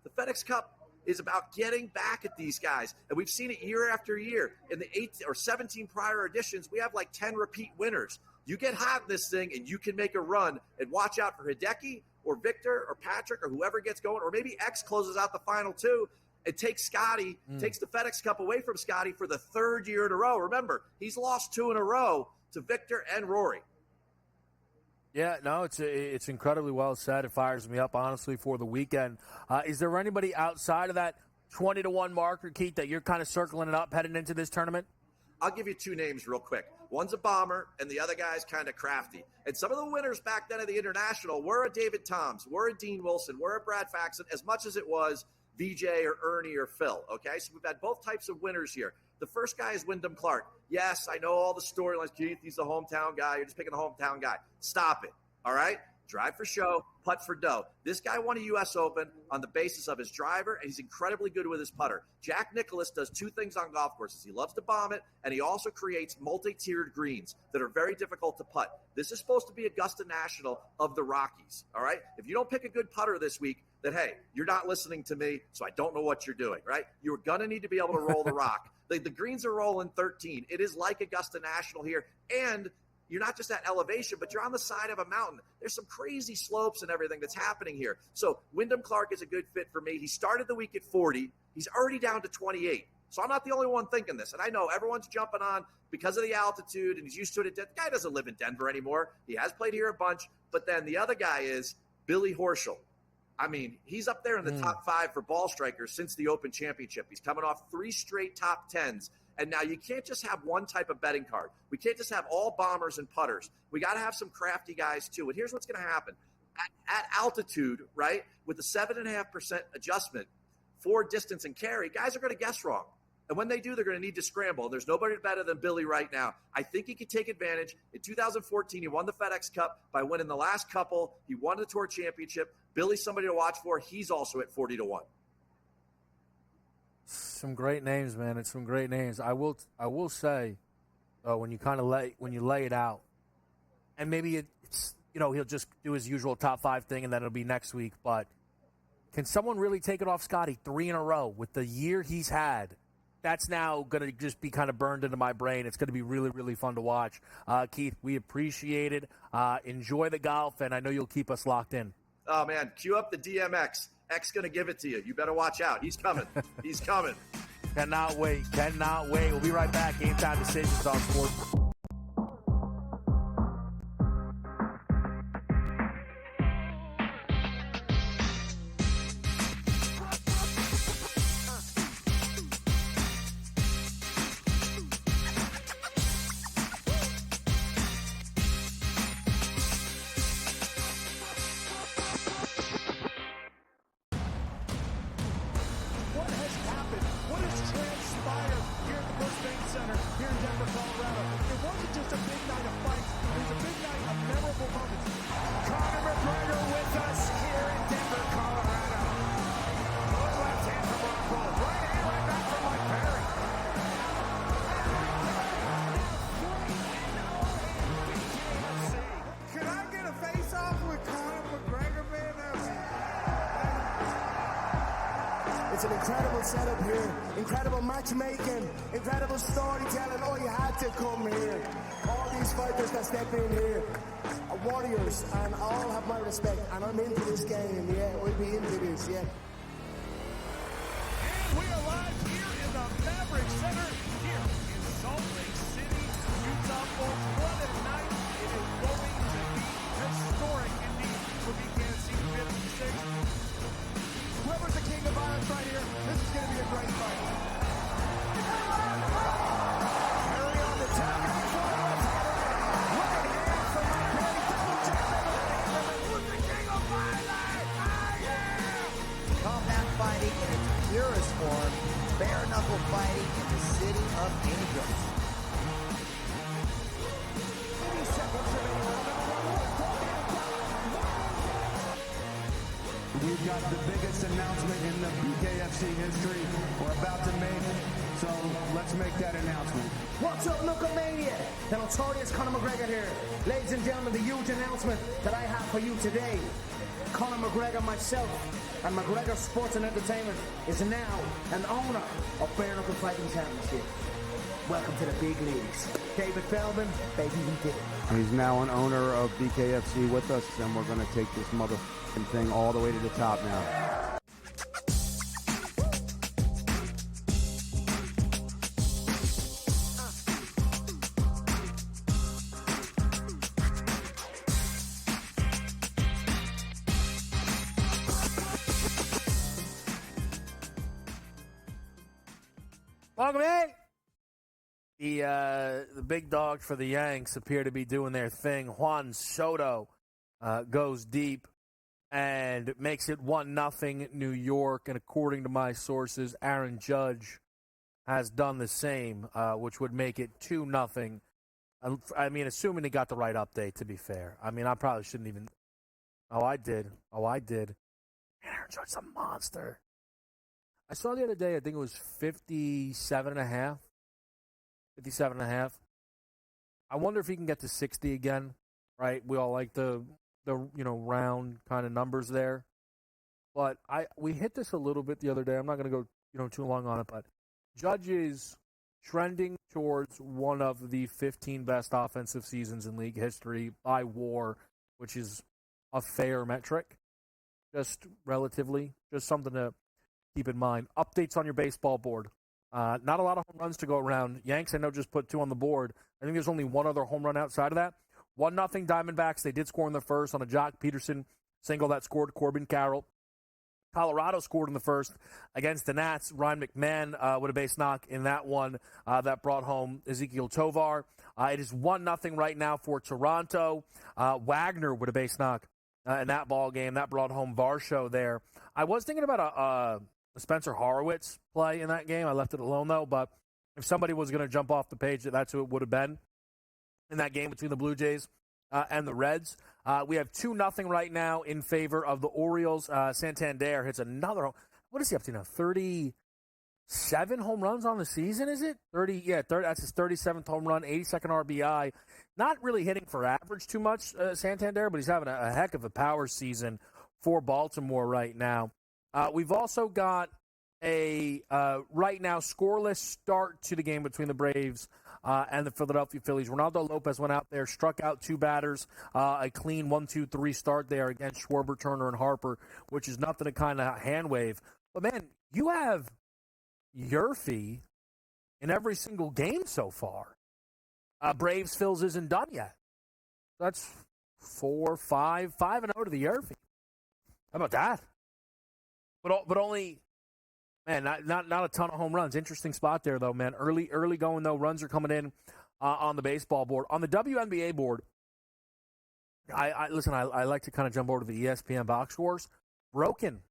The FedEx Cup is about getting back at these guys, and we've seen it year after year. In the 8 or 17 prior editions, we have like 10 repeat winners. You get hot in this thing, and you can make a run, and watch out for Hideki or Victor or Patrick or whoever gets going, or maybe X closes out the final two and takes Scotty, takes the FedEx Cup away from Scotty for the 3rd year in a row. Remember, he's lost 2 in a row to Victor and Rory. Yeah, no, it's incredibly well said. It fires me up, honestly, for the weekend. Is there anybody outside of that 20-1 marker, Keith, that you're kind of circling it up heading into this tournament? I'll give you 2 names real quick. One's a bomber, and the other guy's kind of crafty. And some of the winners back then at the International were a David Toms, were a Dean Wilson, were a Brad Faxon, as much as it was VJ or Ernie or Phil, okay? So we've had both types of winners here. The first guy is Wyndham Clark. Yes, I know all the storylines. Keith, he's the hometown guy. You're just picking the hometown guy. Stop it, all right? Drive for show, putt for dough. This guy won a U.S. Open on the basis of his driver, and he's incredibly good with his putter. Jack Nicklaus does 2 things on golf courses. He loves to bomb it, and he also creates multi-tiered greens that are very difficult to putt. This is supposed to be Augusta National of the Rockies, all right? If you don't pick a good putter this week, then, hey, you're not listening to me, so I don't know what you're doing, right? You're going to need to be able to roll the rock. The greens are rolling 13. It is like Augusta National here, and you're not just at elevation, but you're on the side of a mountain. There's some crazy slopes and everything that's happening here. So Wyndham Clark is a good fit for me. He started the week at 40. He's already down to 28. So I'm not the only one thinking this. And I know everyone's jumping on because of the altitude, and he's used to it. The guy doesn't live in Denver anymore. He has played here a bunch. But then the other guy is Billy Horschel. I mean, he's up there in the top 5 for ball strikers since the Open Championship. He's coming off 3 straight top 10s. And now you can't just have one type of betting card. We can't just have all bombers and putters. We got to have some crafty guys too. And here's what's going to happen. At altitude, right, with the 7.5% adjustment for distance and carry, guys are going to guess wrong. And when they do, they're going to need to scramble. There's nobody better than Billy right now. I think he could take advantage. In 2014, he won the FedEx Cup by winning the last couple. He won the Tour Championship. Billy's somebody to watch for. He's also at 40-1. Some great names, man. It's some great names. I will say, when you kind of lay it out, and maybe it's he'll just do his usual top 5 thing, and then it'll be next week. But can someone really take it off Scotty 3 in a row with the year he's had? That's now going to just be kind of burned into my brain. It's going to be really, really fun to watch. Keith, we appreciate it. Enjoy the golf, and I know you'll keep us locked in. Oh, man, cue up the DMX. X going to give it to you. You better watch out. He's coming. He's coming. Cannot wait. Cannot wait. We'll be right back. Game Time Decisions on Sports. It's an incredible setup here, incredible matchmaking, incredible storytelling. Oh, you had to come here. All these fighters that step in here are warriors, and all have my respect. And I'm into this game, yeah. We'll be into this, yeah. And we are live here in the Maverick Center, here in Salt Lake City, Utah. Folks, what a night. It is going to be historic indeed for BKFC 56. Whoever's the king of violence right here, this is going to be a great fight. Harry on the top. Right hand from my buddy, double jab. Who's the king of violence? Combat fighting in its purest form, bare knuckle fighting in the city of angels. 80 seconds remaining. We've got the biggest announcement in the BKFC history we're about to make, so let's make that announcement. What's up, Knucklemania? The notorious Conor McGregor here. Ladies and gentlemen, the huge announcement that I have for you today. Conor McGregor, myself, and McGregor Sports and Entertainment is now an owner of Bare Knuckle Fighting Championship. Welcome to the big leagues. David Feldman, baby, we did it. He's now an owner of BKFC with us, and we're going to take this motherfucking thing all the way to the top now. Welcome in. The big dogs for the Yanks appear to be doing their thing. Juan Soto goes deep and makes it 1-0 New York. And according to my sources, Aaron Judge has done the same, which would make it 2-0. I mean, assuming he got the right update, to be fair. I mean, I probably shouldn't even. Oh, I did. Aaron Judge's a monster. I saw the other day, I think it was 57.5. 57.5. I wonder if he can get to 60 again, right? We all like the round kind of numbers there. But we hit this a little bit the other day. I'm not going to go too long on it, but Judge's trending towards one of the 15 best offensive seasons in league history by WAR, which is a fair metric, just relatively, just something to keep in mind. Updates on your baseball board. Not a lot of home runs to go around. Yanks, I know, just put 2 on the board. I think there's only one other home run outside of that. 1-0 Diamondbacks. They did score in the first on a Jock Peterson single that scored Corbin Carroll. Colorado scored in the first against the Nats. Ryan McMahon with a base knock in that one that brought home Ezekiel Tovar. It is 1-0 right now for Toronto. Wagner with a base knock in that ball game. That brought home Varsho there. I was thinking about a Spencer Horowitz play in that game. I left it alone, though. But if somebody was going to jump off the page, that's who it would have been in that game between the Blue Jays and the Reds. We have 2-0 right now in favor of the Orioles. Santander hits another. What is he up to now? 37 home runs on the season, is it? 30. Yeah, 30, that's his 37th home run, 82nd RBI. Not really hitting for average too much, Santander, but he's having a heck of a power season for Baltimore right now. We've also got a right now scoreless start to the game between the Braves and the Philadelphia Phillies. Ronaldo Lopez went out there, struck out 2 batters, a clean 1-2-3 start there against Schwarber, Turner, and Harper, which is nothing to kind of hand wave. But, man, you have Yurfee in every single game so far. Braves Phils isn't done yet. That's 5-0 to the Yurfee. How about that? But only, man, not a ton of home runs. Interesting spot there, though, man. Early going, though. Runs are coming in on the baseball board. On the WNBA board, I like to kind of jump over to the ESPN box scores. Broken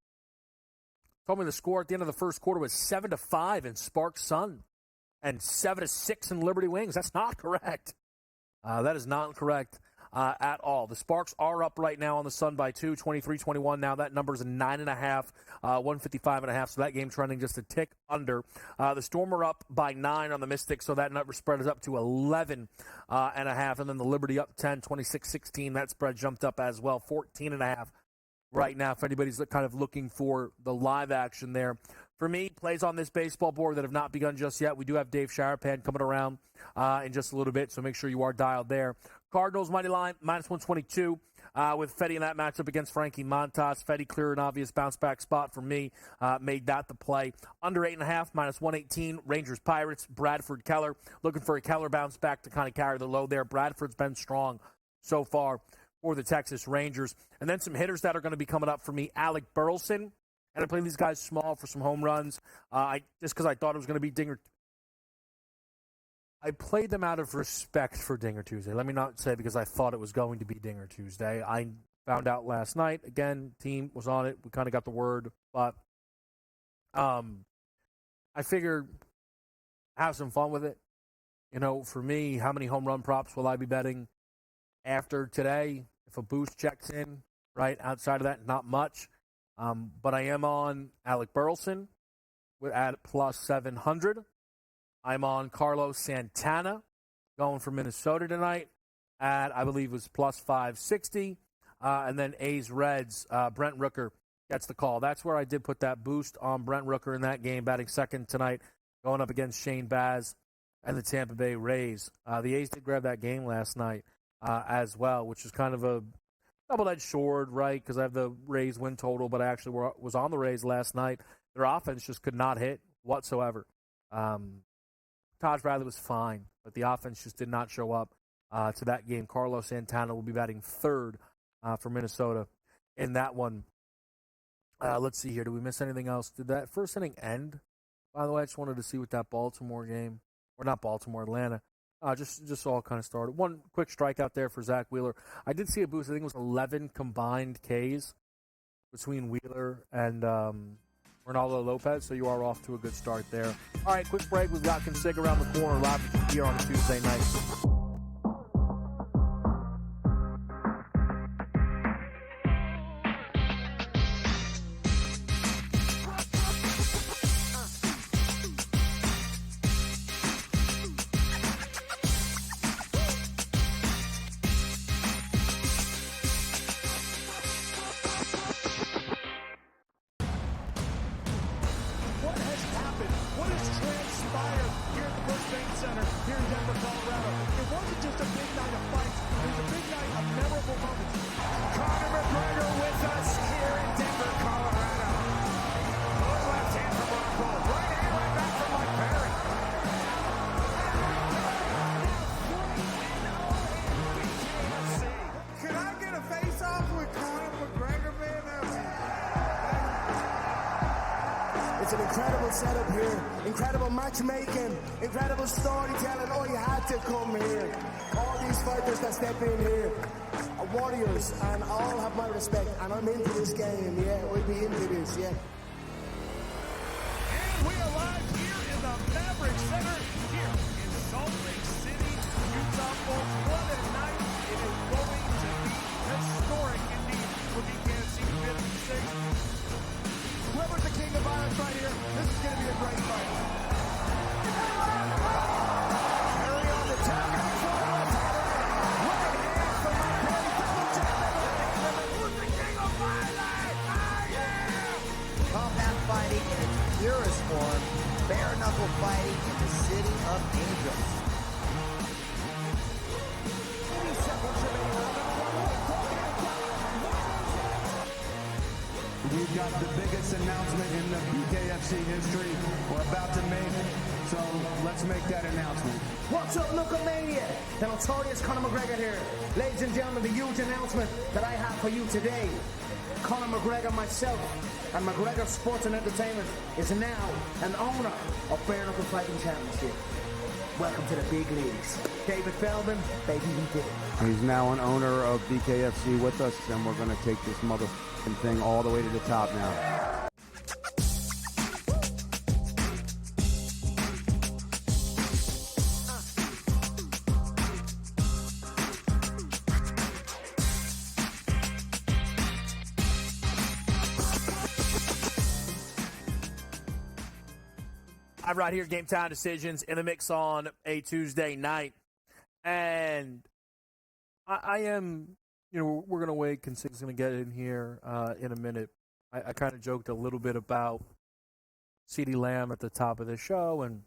told me the score at the end of the first quarter was 7-5 in Sparks Sun and 7-6 in Liberty Wings. That's not correct. That is not correct at all. The Sparks are up right now on the Sun by 2, 23-21. Now that number's a 9.5, 155.5. So that game trending just a tick under. The Storm are up by 9 on the Mystics, so that number spread is up to 11.5. And then the Liberty up 10, 26-16. That spread jumped up as well, 14.5 right now. If anybody's kind of looking for the live action there. For me, plays on this baseball board that have not begun just yet. We do have Dave Sharapan coming around in just a little bit, so make sure you are dialed there. Cardinals money line, -122 with Fetty in that matchup against Frankie Montas. Fetty clear an obvious bounce-back spot for me. Made that the play. Under 8.5, -118. Rangers Pirates, Bradford Keller. Looking for a Keller bounce-back to kind of carry the load there. Bradford's been strong so far for the Texas Rangers. And then some hitters that are going to be coming up for me. Alec Burleson. And I played these guys small for some home runs. Just because I thought it was going to be Dinger. I played them out of respect for Dinger Tuesday. Let me not say because I thought it was going to be Dinger Tuesday. I found out last night. Again, team was on it. We kind of got the word. But I figured have some fun with it. You know, for me, how many home run props will I be betting after today? If a boost checks in, right? Outside of that, not much. But I am on Alec Burleson at +700. I'm on Carlos Santana going for Minnesota tonight at, I believe, was +560. And then A's Reds, Brent Rooker gets the call. That's where I did put that boost on Brent Rooker in that game, batting second tonight, going up against Shane Baz and the Tampa Bay Rays. The A's did grab that game last night as well, which is kind of a double-edged sword, right, because I have the Rays win total, but I actually was on the Rays last night. Their offense just could not hit whatsoever. Taj Bradley was fine, but the offense just did not show up to that game. Carlos Santana will be batting third for Minnesota in that one. Let's see here. Did we miss anything else? Did that first inning end? By the way, I just wanted to see what that Baltimore game, or not Baltimore, Atlanta, just all kind of started. One quick strikeout there for Zach Wheeler. I did see a boost. I think it was 11 combined Ks between Wheeler and Ronaldo Lopez, so you are off to a good start there. All right, quick break. We've got Consig around the corner live here on a Tuesday night. What has happened? What has transpired here at the first incredible setup here, incredible matchmaking, incredible storytelling. Oh, you had to come here. All these fighters that step in here are warriors, and all have my respect. And I'm into this game, yeah. We'll be into this, yeah. And we are live here in the Maverick Center here in Salt Lake City, Utah, folks. What a night. It is going to be historic indeed for BKFC 56. Whoever's the king of violence right here, this is going to be a great fight. Carry on the top. Combat fighting in its purest form, bare knuckle fighting in the city of angels. We've got the biggest announcement in the BKFC history we're about to make, so let's make that announcement. What's up, Knucklemania? The notorious Conor McGregor here. Ladies and gentlemen, the huge announcement that I have for you today. Conor McGregor, myself, and McGregor Sports and Entertainment is now an owner of Bare Knuckle Fighting Championship. Welcome to the big leagues. David Feldman, baby, we did it. He's now an owner of BKFC with us, and we're going to take this motherfucking thing all the way to the top now. I'm right here, GameTime Decisions in the mix on a Tuesday night. And I am, we're going to wait. Consig's going to get in here in a minute. I kind of joked a little bit about CeeDee Lamb at the top of the show and,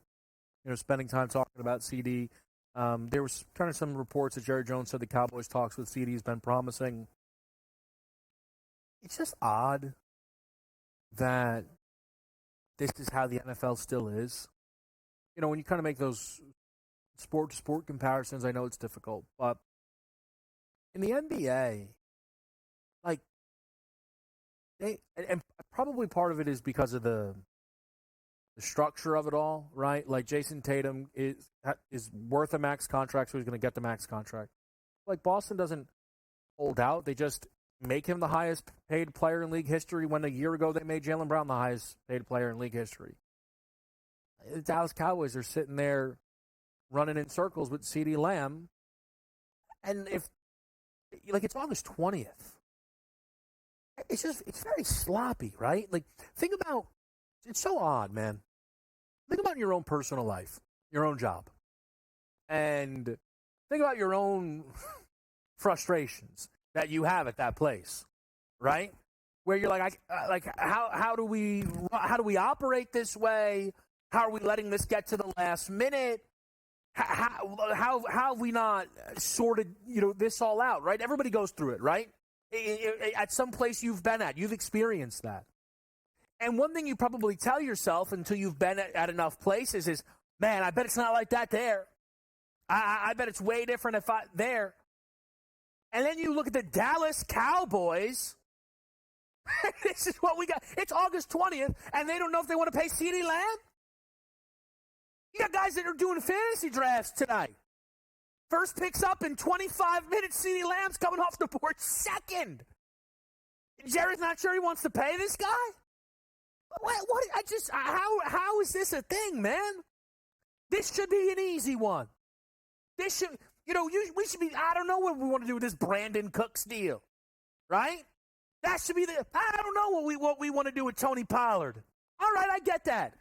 spending time talking about CeeDee. There was kind of some reports that Jerry Jones said the Cowboys talks with CeeDee has been promising. It's just odd that this is how the NFL still is. When you kind of make those sport-to-sport comparisons, I know it's difficult. But in the NBA, and probably part of it is because of the structure of it all, right? Like Jason Tatum is worth a max contract, so he's going to get the max contract. Like Boston doesn't hold out. They just make him the highest paid player in league history when a year ago they made Jaylen Brown the highest paid player in league history. The Dallas Cowboys are sitting there running in circles with CeeDee Lamb. And it's August 20th. It's very sloppy, right? Think about, it's so odd, man. Think about your own personal life, your own job. And think about your own frustrations that you have at that place, right? Where you're how do we operate this way? How are we letting this get to the last minute? How have we not sorted this all out, right? Everybody goes through it, right? At some place you've been at, you've experienced that. And one thing you probably tell yourself until you've been at enough places is, man, I bet it's not like that there. I bet it's way different there. And then you look at the Dallas Cowboys. This is what we got. It's August 20th, and they don't know if they want to pay CeeDee Lamb. You got guys that are doing fantasy drafts tonight. First picks up in 25 minutes. CeeDee Lamb's coming off the board second. Jerry's not sure he wants to pay this guy. What? How is this a thing, man? This should be an easy one. This should. We should be, I don't know what we want to do with this Brandon Cooks deal, right? That should be I don't know what we want to do with Tony Pollard. All right, I get that.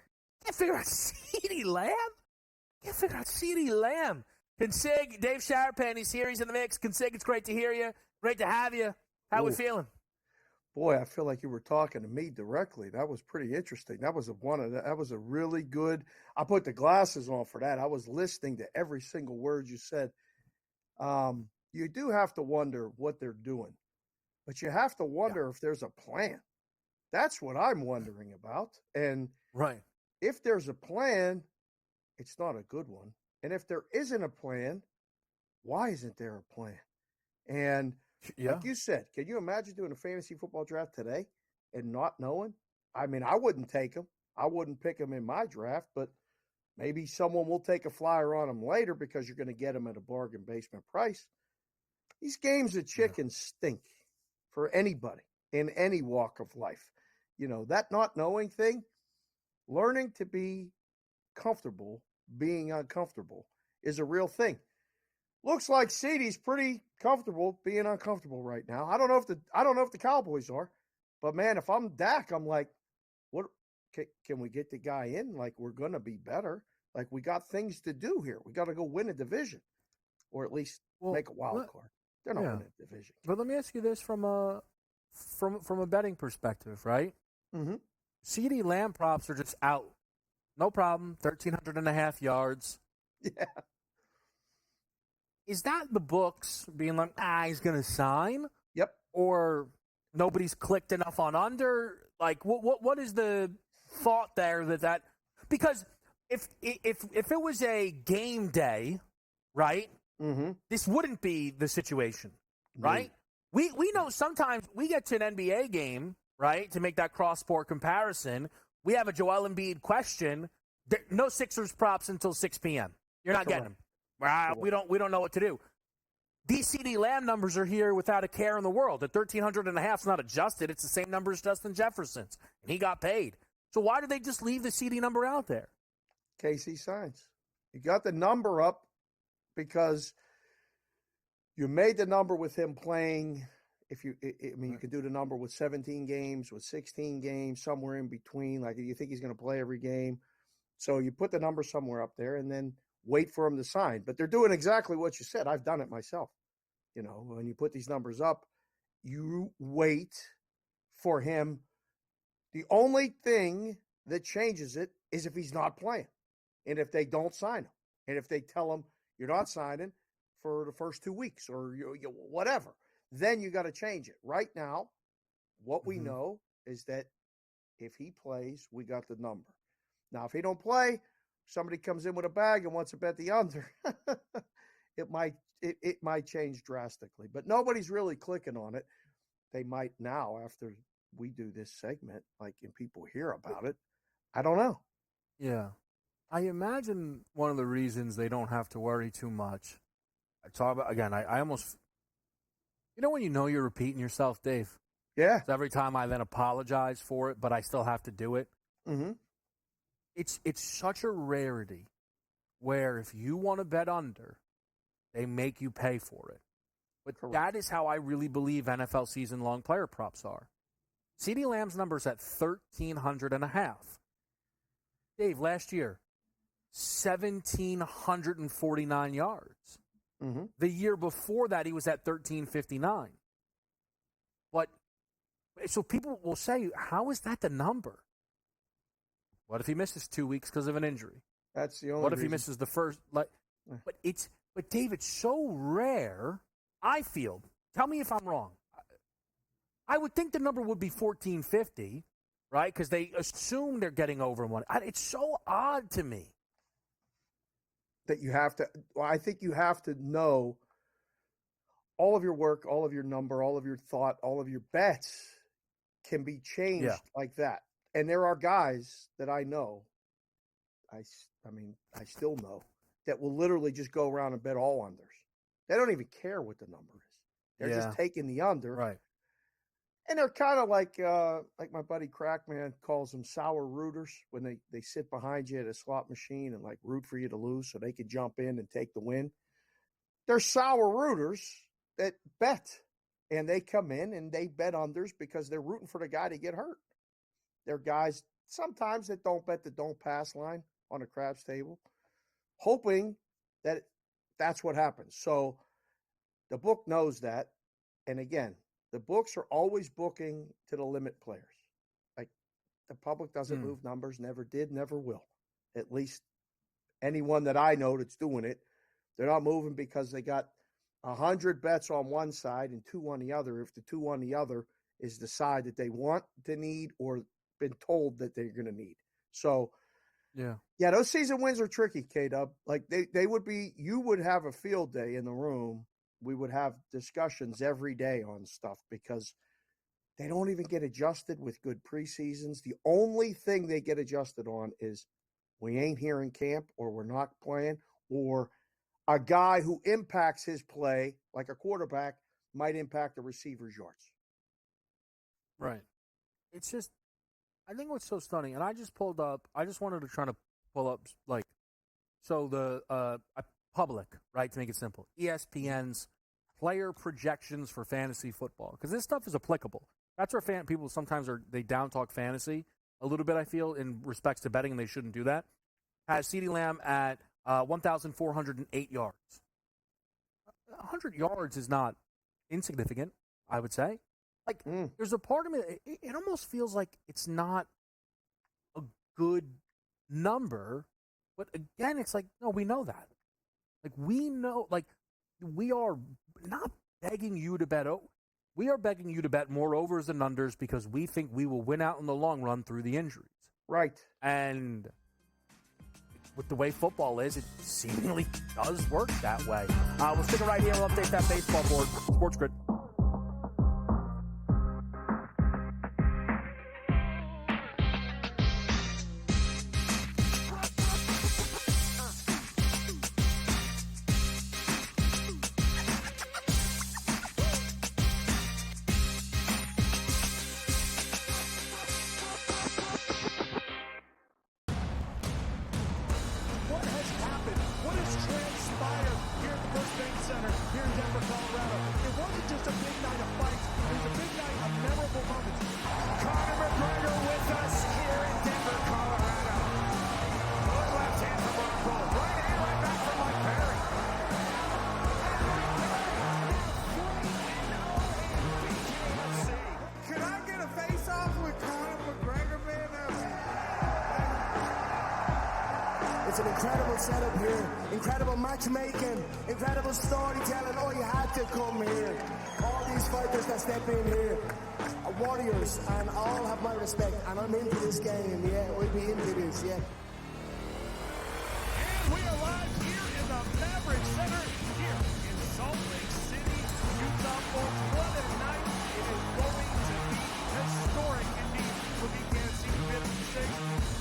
Can't figure out CeeDee Lamb. Consig, Dave Sharapan, he's here. He's in the mix. Consig, it's great to hear you. Great to have you. How we feeling? Boy, I feel like you were talking to me directly. That was pretty interesting. That was a really good. I put the glasses on for that. I was listening to every single word you said. You do have to wonder what they're doing, but you have to wonder if there's a plan. That's what I'm wondering about. And right, if there's a plan, it's not a good one. And if there isn't a plan, why isn't there a plan? And like you said, can you imagine doing a fantasy football draft today and not knowing? I mean, I wouldn't take them. I wouldn't pick him in my draft, but maybe someone will take a flyer on him later because you're going to get him at a bargain basement price. These games of chicken stink for anybody in any walk of life. That not knowing thing, learning to be comfortable being uncomfortable is a real thing. Looks like CeeDee's pretty comfortable being uncomfortable right now. I don't know if the Cowboys are, but man, if I'm Dak, I'm like, what can we get the guy in? Like, we're gonna be better. Like, we got things to do here. We got to go win a division, or at least make a wild card. They're not winning a division. But let me ask you this from a betting perspective, right? Mm-hmm. CeeDee Lamb props are just out. No problem. 1,300.5 yards. Yeah. Is that the books being like, he's going to sign? Yep. Or nobody's clicked enough on under? Like, what is the thought there that because if it was a game day, right? Mm-hmm. This wouldn't be the situation, right? Mm-hmm. We know sometimes we get to an NBA game, right, to make that cross-sport comparison. We have a Joel Embiid question. No Sixers props until 6 p.m. You're not getting them. We don't know what to do. These CeeDee Lamb numbers are here without a care in the world. The 1,300.5 is not adjusted. It's the same number as Justin Jefferson's, and he got paid. So why did they just leave the CeeDee number out there? KC signs. You got the number up because you made the number with him playing. You can do the number with 17 games, with 16 games, somewhere in between. Like, you think he's going to play every game. So you put the number somewhere up there and then wait for him to sign. But they're doing exactly what you said. I've done it myself. When you put these numbers up, you wait for him. The only thing that changes it is if he's not playing and if they don't sign him. And if they tell him you're not signing for the first 2 weeks or whatever, then you got to change it. Right now, what we know is that if he plays, we got the number. Now, if he don't play, somebody comes in with a bag and wants to bet the under, it might change drastically. But nobody's really clicking on it. They might now after we do this segment, and people hear about it. I don't know. Yeah. I imagine one of the reasons they don't have to worry too much. I talk about, again, I almost, when you're repeating yourself, Dave? Yeah. So every time I then apologize for it, but I still have to do it. Mm-hmm. It's such a rarity where if you want to bet under, they make you pay for it. But Correct. That is how I really believe NFL season-long player props are. CeeDee Lamb's number's at 1,300.5. Dave, last year, 1,749 yards. Mm-hmm. The year before that, he was at 1,359. But so people will say, how is that the number? What if he misses 2 weeks because of an injury? That's the only What if reason. he misses the first? But Dave, it's so rare. I feel. Tell me if I'm wrong. I would think the number would be 1,450, right? Because they assume they're getting over one. It's so odd to me that you have to. Well, I think you have to know all of your work, all of your number, all of your thought, all of your bets can be changed like that. And there are guys that I know, I still know, that will literally just go around and bet all unders. They don't even care what the number is. They're just taking the under. Right. And they're kind of like my buddy Crackman calls them sour rooters when they sit behind you at a slot machine and root for you to lose so they could jump in and take the win. They're sour rooters that bet. And they come in and they bet unders because they're rooting for the guy to get hurt. They're guys sometimes that don't bet the don't pass line on a craps table, hoping that that's what happens. So the book knows that. And again, the books are always booking to the limit players. The public doesn't move numbers, never did, never will. At least anyone that I know that's doing it, they're not moving because they got 100 bets on one side and 2 on the other. If the 2 on the other is the side that they want to need or been told that they're going to need. So, yeah, those season wins are tricky, K-Dub. They would be, you would have a field day in the room. We would have discussions every day on stuff because They don't even get adjusted with good preseasons. The only thing they get adjusted on is we ain't here in camp, or we're not playing, or a guy who impacts his play, like a quarterback, might impact a receiver's yards. Right. It's just, I think what's so stunning, and I just wanted to try to pull up, like, so the public, right, to make it simple, ESPN's player projections for fantasy football, because this stuff is applicable. That's where people sometimes they down talk fantasy a little bit, I feel, in respects to betting, and they shouldn't do that. Has CeeDee Lamb at 1,408 yards. 100 yards is not insignificant, I would say. Like, there's a part of me, it almost feels like it's not a good number, but again, it's like, no, we know that. Like, we know, like, we are not begging you to bet. We are begging you to bet more overs than unders because we think we will win out in the long run through the injuries. Right. And with the way football is, it seemingly does work that way. We'll stick it right here. We'll update that baseball board. SportsGrid. What has happened? What has transpired here at the First Bank Center here in Denver, Colorado? It wasn't just a big night of fights. It was a big night of memorable moments. Conor McGregor with us here in Denver, Colorado. Good left hand from Ron Paul. Right hand, right back from Mike Perry. Could I get a face-off with Conor McGregor, man? It's an incredible setup here, incredible matchmaking, incredible storytelling. Oh, you had to come here. All these fighters that step in here are warriors, and all have my respect. And I'm into this game, yeah. We'll be into this, yeah. And we are live here in the Maverick Center here in Salt Lake City, Utah. Folks, what a night. It is going to be historic indeed for the Kansas City 56.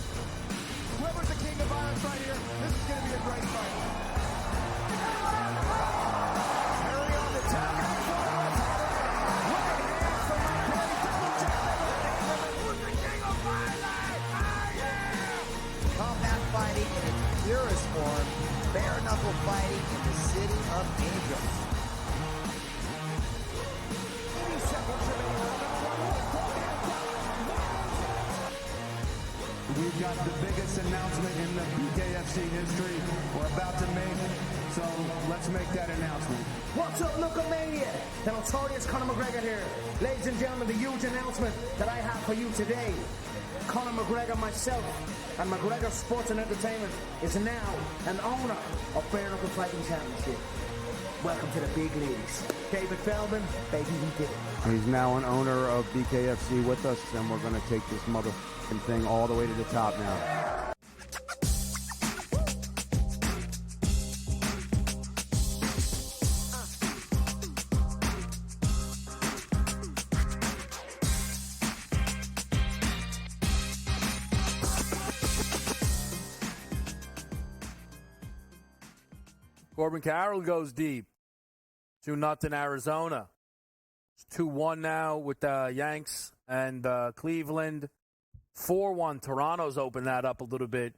Whoever's the king of violence right here, this is going to be a great fight. Perry on the top. Right hand from Mike Perry. Double jab. Who's the king of violence? I am. Combat fighting in its purest form, bare knuckle fighting in the city of angels. 80 seconds remaining. We've got the biggest announcement in the BKFC history we're about to make, so let's make that announcement. What's up, Lookamania? The notorious Conor McGregor here. Ladies and gentlemen, the huge announcement that I have for you today. Conor McGregor, myself, and McGregor Sports and Entertainment is now an owner of Bare Knuckle Fighting Championship. Welcome to the big leagues. David Feldman, baby, we did it. He's now an owner of BKFC with us, and we're going to take this motherfucking thing all the way to the top now. Corbin Carroll goes deep. 2-0 Arizona. It's 2-1 now with the Yanks and Cleveland. 4-1. Toronto's opened that up a little bit.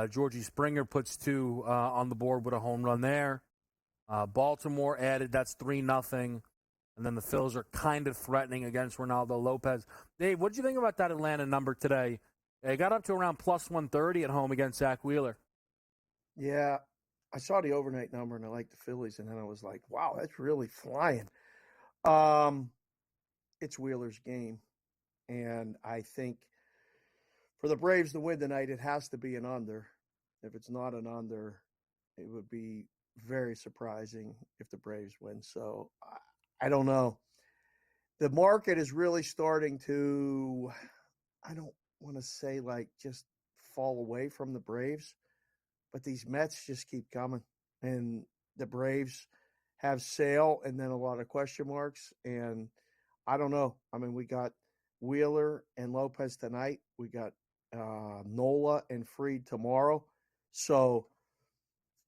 Georgie Springer puts 2 on the board with a home run there. Baltimore added. That's 3-0. And then the Phils are kind of threatening against Ronaldo Lopez. Dave, what did you think about that Atlanta number today? They got up to around plus 130 at home against Zach Wheeler. Yeah, I saw the overnight number and I liked the Phillies, and then I was like, wow, that's really flying. It's Wheeler's game, and I think for the Braves to win tonight, it has to be an under. If it's not an under, it would be very surprising if the Braves win. So I don't know. The market is really starting to, I don't want to say like just fall away from the Braves, but these Mets just keep coming, and the Braves have Sale and then a lot of question marks. And I don't know. I mean, we got Wheeler and Lopez tonight. We got Nola and Freed tomorrow. So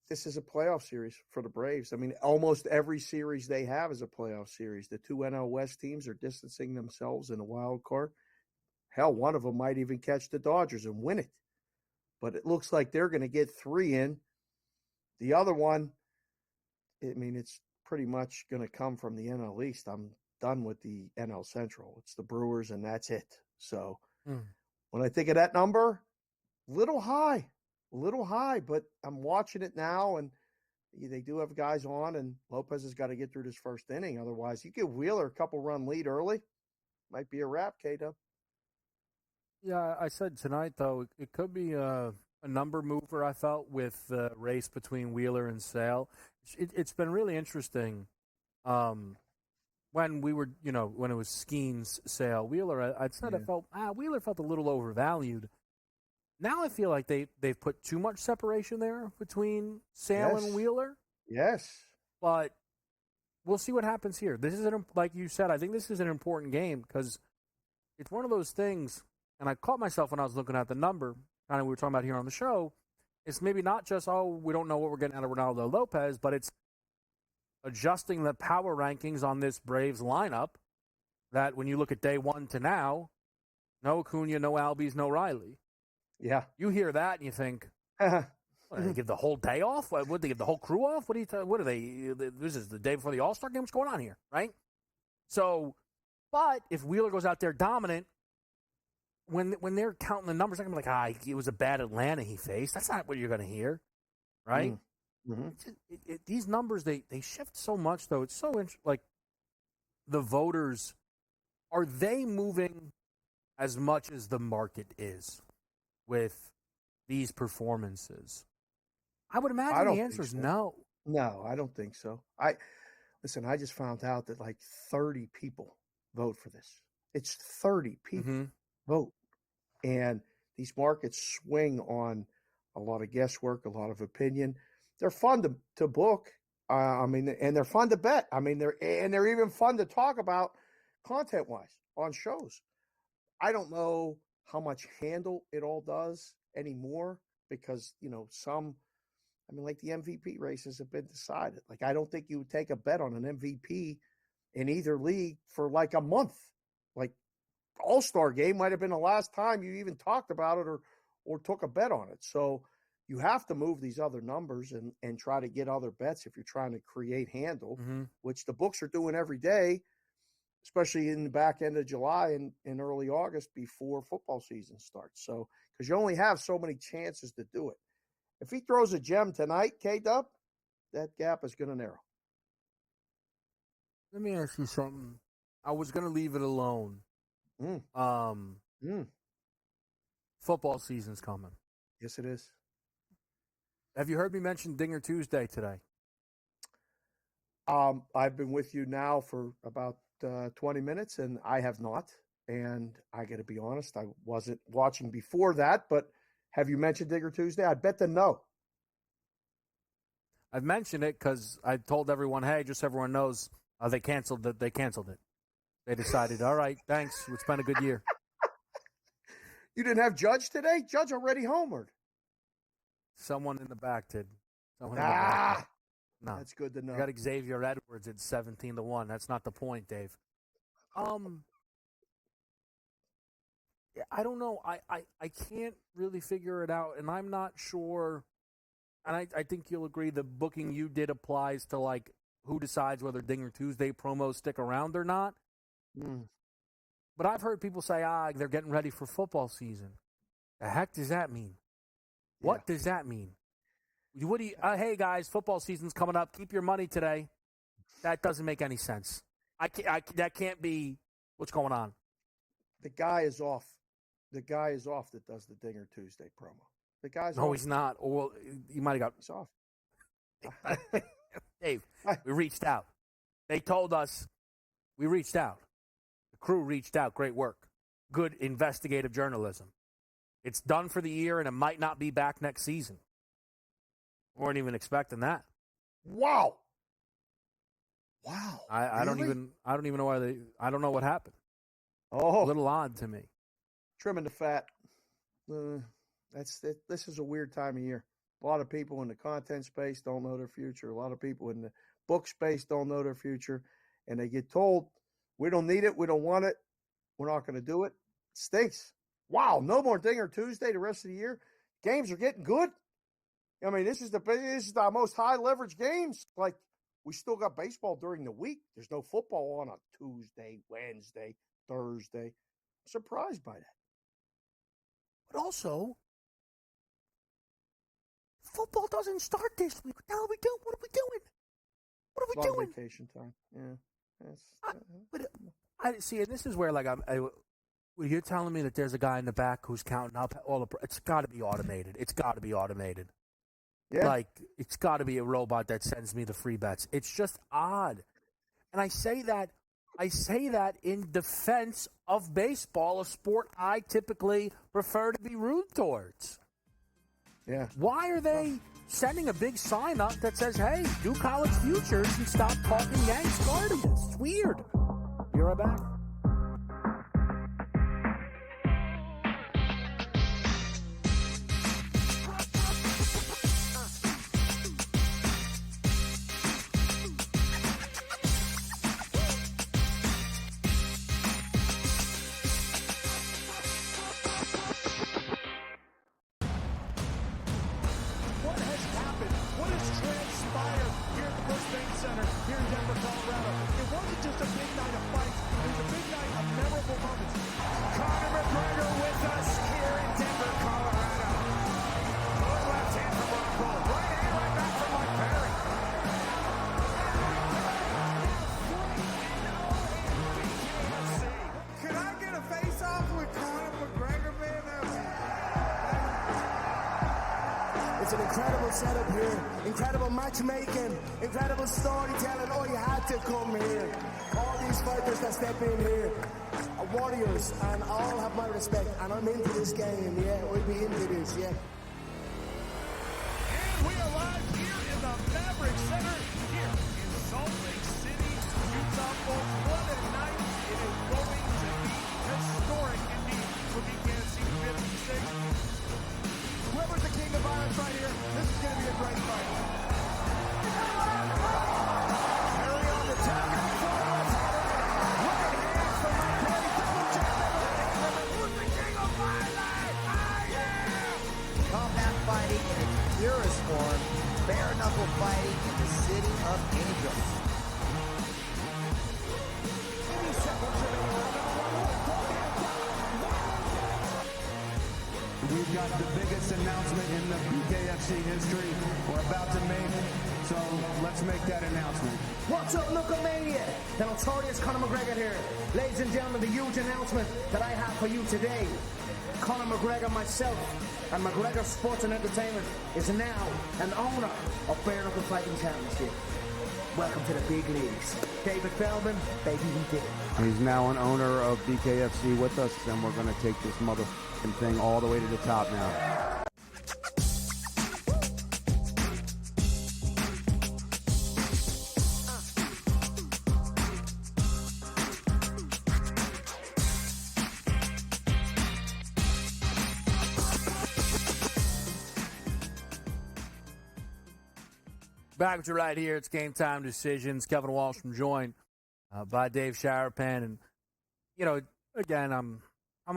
this is a playoff series for the Braves. I mean, almost every series they have is a playoff series. The two NL West teams are distancing themselves in a wild card. Hell, one of them might even catch the Dodgers and win it. But it looks like they're going to get 3 in. The other one, I mean, it's pretty much going to come from the NL East. I'm done with the NL Central. It's the Brewers, and that's it. So when I think of that number, little high, but I'm watching it now, and they do have guys on, and Lopez has got to get through this first inning. Otherwise, you give Wheeler a couple-run lead early, might be a wrap, K-Dub. Yeah, I said tonight, though, it could be a number mover, I felt, with the race between Wheeler and Sale. It's been really interesting. When we were, when it was Skeens, Sale, Wheeler, I'd said I felt, Wheeler felt a little overvalued. Now I feel like they've put too much separation there between Sale and Wheeler. Yes. But we'll see what happens here. This is, like you said, I think this is an important game because it's one of those things, and I caught myself when I was looking at the number, kind of we were talking about here on the show, it's maybe not just, we don't know what we're getting out of Ronaldo Lopez, but it's adjusting the power rankings on this Braves lineup that when you look at day one to now, no Acuna, no Albies, no Riley. Yeah. You hear that and you think, what, they give the whole day off? Would they give the whole crew off? What are they? This is the day before the All-Star game? What's going on here, right? So, but if Wheeler goes out there dominant, when they're counting the numbers, they're going to be like, it was a bad Atlanta he faced. That's not what you're going to hear, right? Mm-hmm. These numbers, they shift so much, though. It's so interesting. Like, the voters, are they moving as much as the market is with these performances? I would imagine the answer is no. No, I don't think so. I just found out that like 30 people vote for this. It's 30 people vote. And these markets swing on a lot of guesswork, a lot of opinion. They're fun to book. And they're fun to bet. They're even fun to talk about content-wise on shows. I don't know how much handle it all does anymore because, like the MVP races have been decided. Like, I don't think you would take a bet on an MVP in either league for like a month. Like, All-Star game might have been the last time you even talked about it or took a bet on it. So you have to move these other numbers and try to get other bets if you're trying to create handle, which the books are doing every day, especially in the back end of July and early August before football season starts. So, because you only have so many chances to do it. If he throws a gem tonight, K-Dub, that gap is going to narrow. Let me ask you something. I was going to leave it alone. Football season's coming. Yes, it is. Have you heard me mention Dinger Tuesday today? I've been with you now for about 20 minutes, and I have not. And I got to be honest, I wasn't watching before that, but have you mentioned Digger Tuesday? I bet the no. I've mentioned it because I told everyone, hey, just so everyone knows, they canceled it. They decided, all right, thanks. It's been a good year. You didn't have Judge today? Judge already homered. Someone in the back did. No. That's good to know. You got Xavier Edwards at 17-1. That's not the point, Dave. I don't know. I can't really figure it out, and I'm not sure. And I think you'll agree the booking you did applies to, like, who decides whether Dinger Tuesday promos stick around or not. But I've heard people say, they're getting ready for football season. The heck does that mean? What does that mean? What do you? Hey guys, football season's coming up. Keep your money today. That doesn't make any sense. That can't be what's going on. The guy is off. The guy is off that does the Dinger Tuesday promo. The guy's no, off. he's not. Or you might have got. He's off. Dave, we reached out. They told us we reached out. The crew reached out. Great work. Good investigative journalism. It's done for the year, and it might not be back next season. Weren't even expecting that. Wow. Wow. I don't really? even know why I don't know what happened. Oh, A little odd to me. trimming the fat. This is a weird time of year. A lot of people in the content space don't know their future. A lot of people in the book space don't know their future. And they get told, we don't need it. We don't want it. We're not going to do it. It stinks. Wow. No more Dinger Tuesday the rest of the year. Games are getting good. I mean, this is the most high leverage games. Like, we still got baseball during the week. There's no football on Tuesday, Wednesday, Thursday. I'm surprised by that. But also, football doesn't start this week. What the hell are we doing? What are we doing? What are we Long doing? vacation time. Yeah. But I see, and this is where you're telling me that there's a guy in the back who's counting up all the. It's got to be automated. It's got to be automated. Yeah. Like, it's got to be a robot that sends me the free bets. It's just odd. And I say that in defense of baseball, a sport I typically prefer to be rooted towards. Yeah. Why are they sending a big sign up that says, hey, do college futures and stop talking Yanks Guardians? It's weird. Be right back. What has happened? What has transpired here at the First Bank Center here in Denver, Colorado? It wasn't just a big night of fights. It was a big night of memorable moments. Conor McGregor with us here in Denver, Colorado. Good left hand from Rob Bull. Right hand right back from Mike Perry. Can I get a face-off with Conor McGregor, man? It's an incredible setup here, incredible matchmaking, incredible storytelling. Oh, you had to come here. All these fighters that step in here are warriors, and all have my respect. And I'm into this game, yeah. We'll be into this, yeah. And we are live here in the Maverick Center here in Salt Lake City, Utah. Folks, what a night. It is going to be historic indeed for the Kansas City 56. Whoever's the king of violence right here, this is going to be a great fight. Perry on the target. Right hand from Mike Perry. Double jab. Who's the king of violence? I am! Combat fighting in its purest form, bare knuckle fighting in the city of angels. We've got the biggest announcement in the BKFC history we're about to make, so let's make that announcement. What's up, Knucklemania? The notorious Conor McGregor here. Ladies and gentlemen, the huge announcement that I have for you today. Conor McGregor, myself, and McGregor Sports and Entertainment is now an owner of Bare Knuckle Fighting Championship. Welcome to the big leagues. David Feldman, baby, we did it. He's now an owner of BKFC with us, and we're going to take this motherfucking thing all the way to the top now. Back with you right here. It's Game Time Decisions. Kevin Walsh from joined by Dave Sharapan. And, you know, again, I'm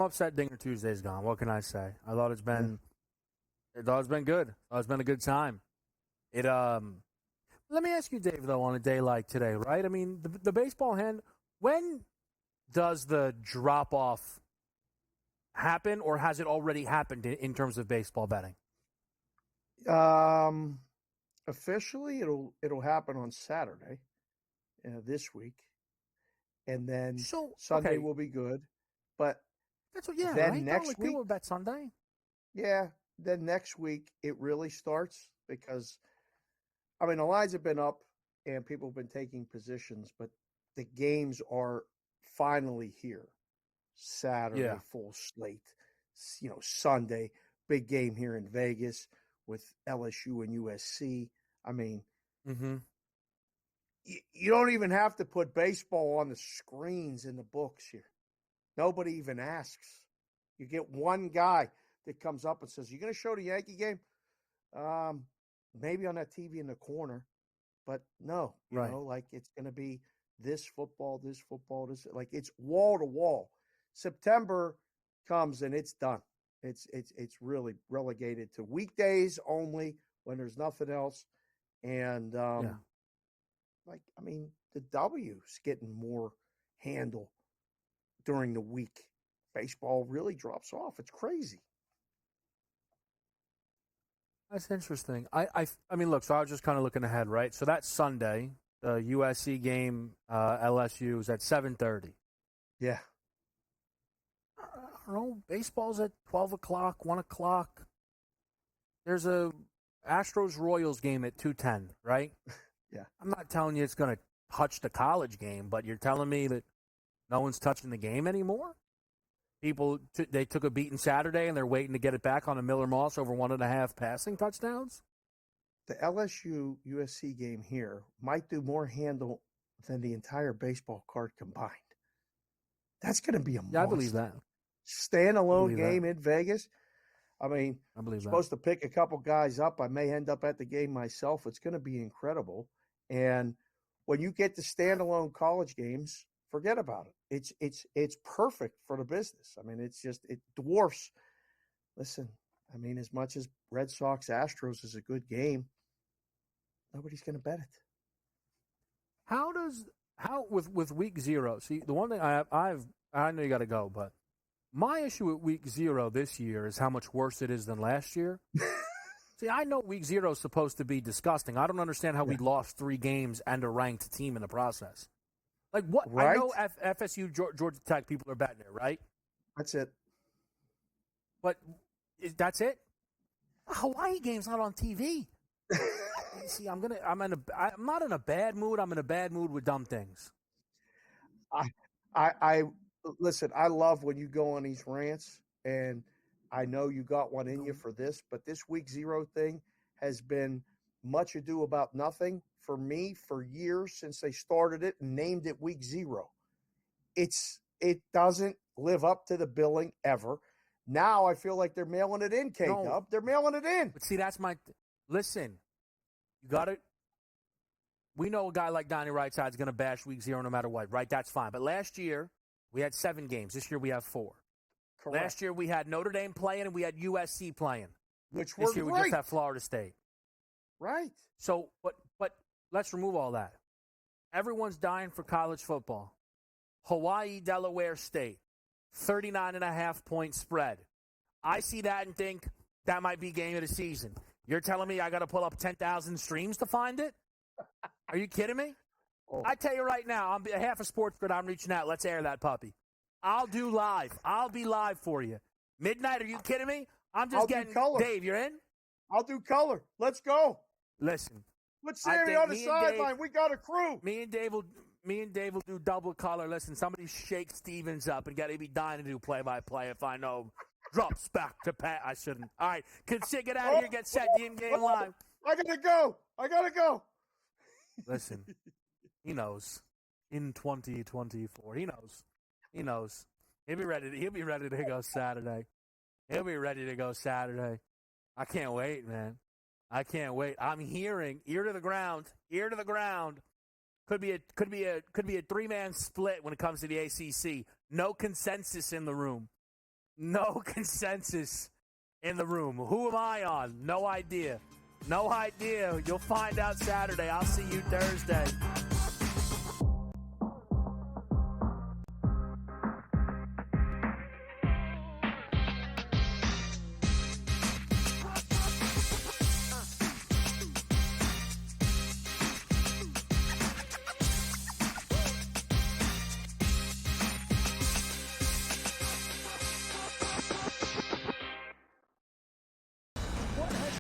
upset Dinger Tuesday's gone. What can I say? I thought it's been good. I thought it's been a good time. Let me ask you, Dave, though, on a day like today, right? I mean, the baseball hand, when does the drop-off happen, or has it already happened in terms of baseball betting? Officially, it'll happen on Saturday this week, and then Sunday will be good. But that's what, yeah, then right? next like week, people bet Sunday. Yeah, then next week it really starts because, I mean, the lines have been up and people have been taking positions, but the games are finally here. Saturday, full slate. You know, Sunday, big game here in Vegas with LSU and USC. I mean, You don't even have to put baseball on the screens in the books here. Nobody even asks. You get one guy that comes up and says, "You going to show the Yankee game?" Maybe on that TV in the corner, but no, you know, like it's going to be this football, this, like it's wall to wall. September comes and it's done. It's really relegated to weekdays only when there's nothing else. And like, I mean, the W's getting more handle during the week. Baseball really drops off. It's crazy. That's interesting. I mean, look, so I was just kind of looking ahead, right? So that's Sunday. The USC game, LSU, is at 7:30. Yeah. I don't know. Baseball's at 12 o'clock, 1 o'clock. There's a Astros-Royals game at 2:10, right? Yeah. I'm not telling you it's going to touch the college game, but you're telling me that no one's touching the game anymore? People, they took a beating Saturday, and they're waiting to get it back on a Miller Moss over 1.5 passing touchdowns? The LSU-USC game here might do more handle than the entire baseball card combined. That's going to be a monster. I believe that. Standalone game in Vegas. I mean, I believe I'm supposed to pick a couple guys up. I may end up at the game myself. It's going to be incredible. And when you get to standalone college games, forget about it. It's perfect for the business. I mean, it dwarfs. Listen, I mean, as much as Red Sox Astros is a good game, nobody's going to bet it. How with week 0? See, the one thing I know you got to go, but my issue with week 0 this year is how much worse it is than last year. See, I know week 0 is supposed to be disgusting. I don't understand how we lost 3 games and a ranked team in the process. Like what? Right? I know FSU, Georgia Tech people are betting it, right? That's it. But that's it. Hawaii game's not on TV. See, I'm not in a bad mood. I'm in a bad mood with dumb things. I listen. I love when you go on these rants, and I know you got one in you for this. But this week 0 thing has been much ado about nothing for me for years since they started it and named it week 0. It doesn't live up to the billing ever. Now I feel like they're mailing it in, K-Dub. No. They're mailing it in. But see, that's my listen. You got it. We know a guy like Donnie Rightside is going to bash week 0 no matter what, right? That's fine. But last year we had 7 games. This year we have 4. Correct. Last year we had Notre Dame playing and we had USC playing. Which this year we just have Florida State. Right. So, but let's remove all that. Everyone's dying for college football. Hawaii, Delaware State, 39.5-point spread. I see that and think that might be game of the season. You're telling me I got to pull up 10,000 streams to find it? Are you kidding me? Oh. I tell you right now, on behalf of SportsGrid, I'm reaching out. Let's air that puppy. I'll do live. I'll be live for you. Midnight, are you kidding me? I'm just getting color. Dave, you're in? I'll do color. Let's go. Listen. Let's Sammy on the sideline. We got a crew. Me and Dave will do double color. Listen, somebody shake Stevens up and got to be dying to do play-by-play if I know. Drops back to Pat. I shouldn't. All right. Get out of here. Get set. The in-game live. I got to go. Listen, he knows. In 2024. He knows. He'll be ready to go Saturday. I can't wait, man. I can't wait. I'm hearing ear to the ground. Could be a 3-man split when it comes to the ACC. No consensus in the room. Who am I on? No idea. You'll find out Saturday. I'll see you Thursday.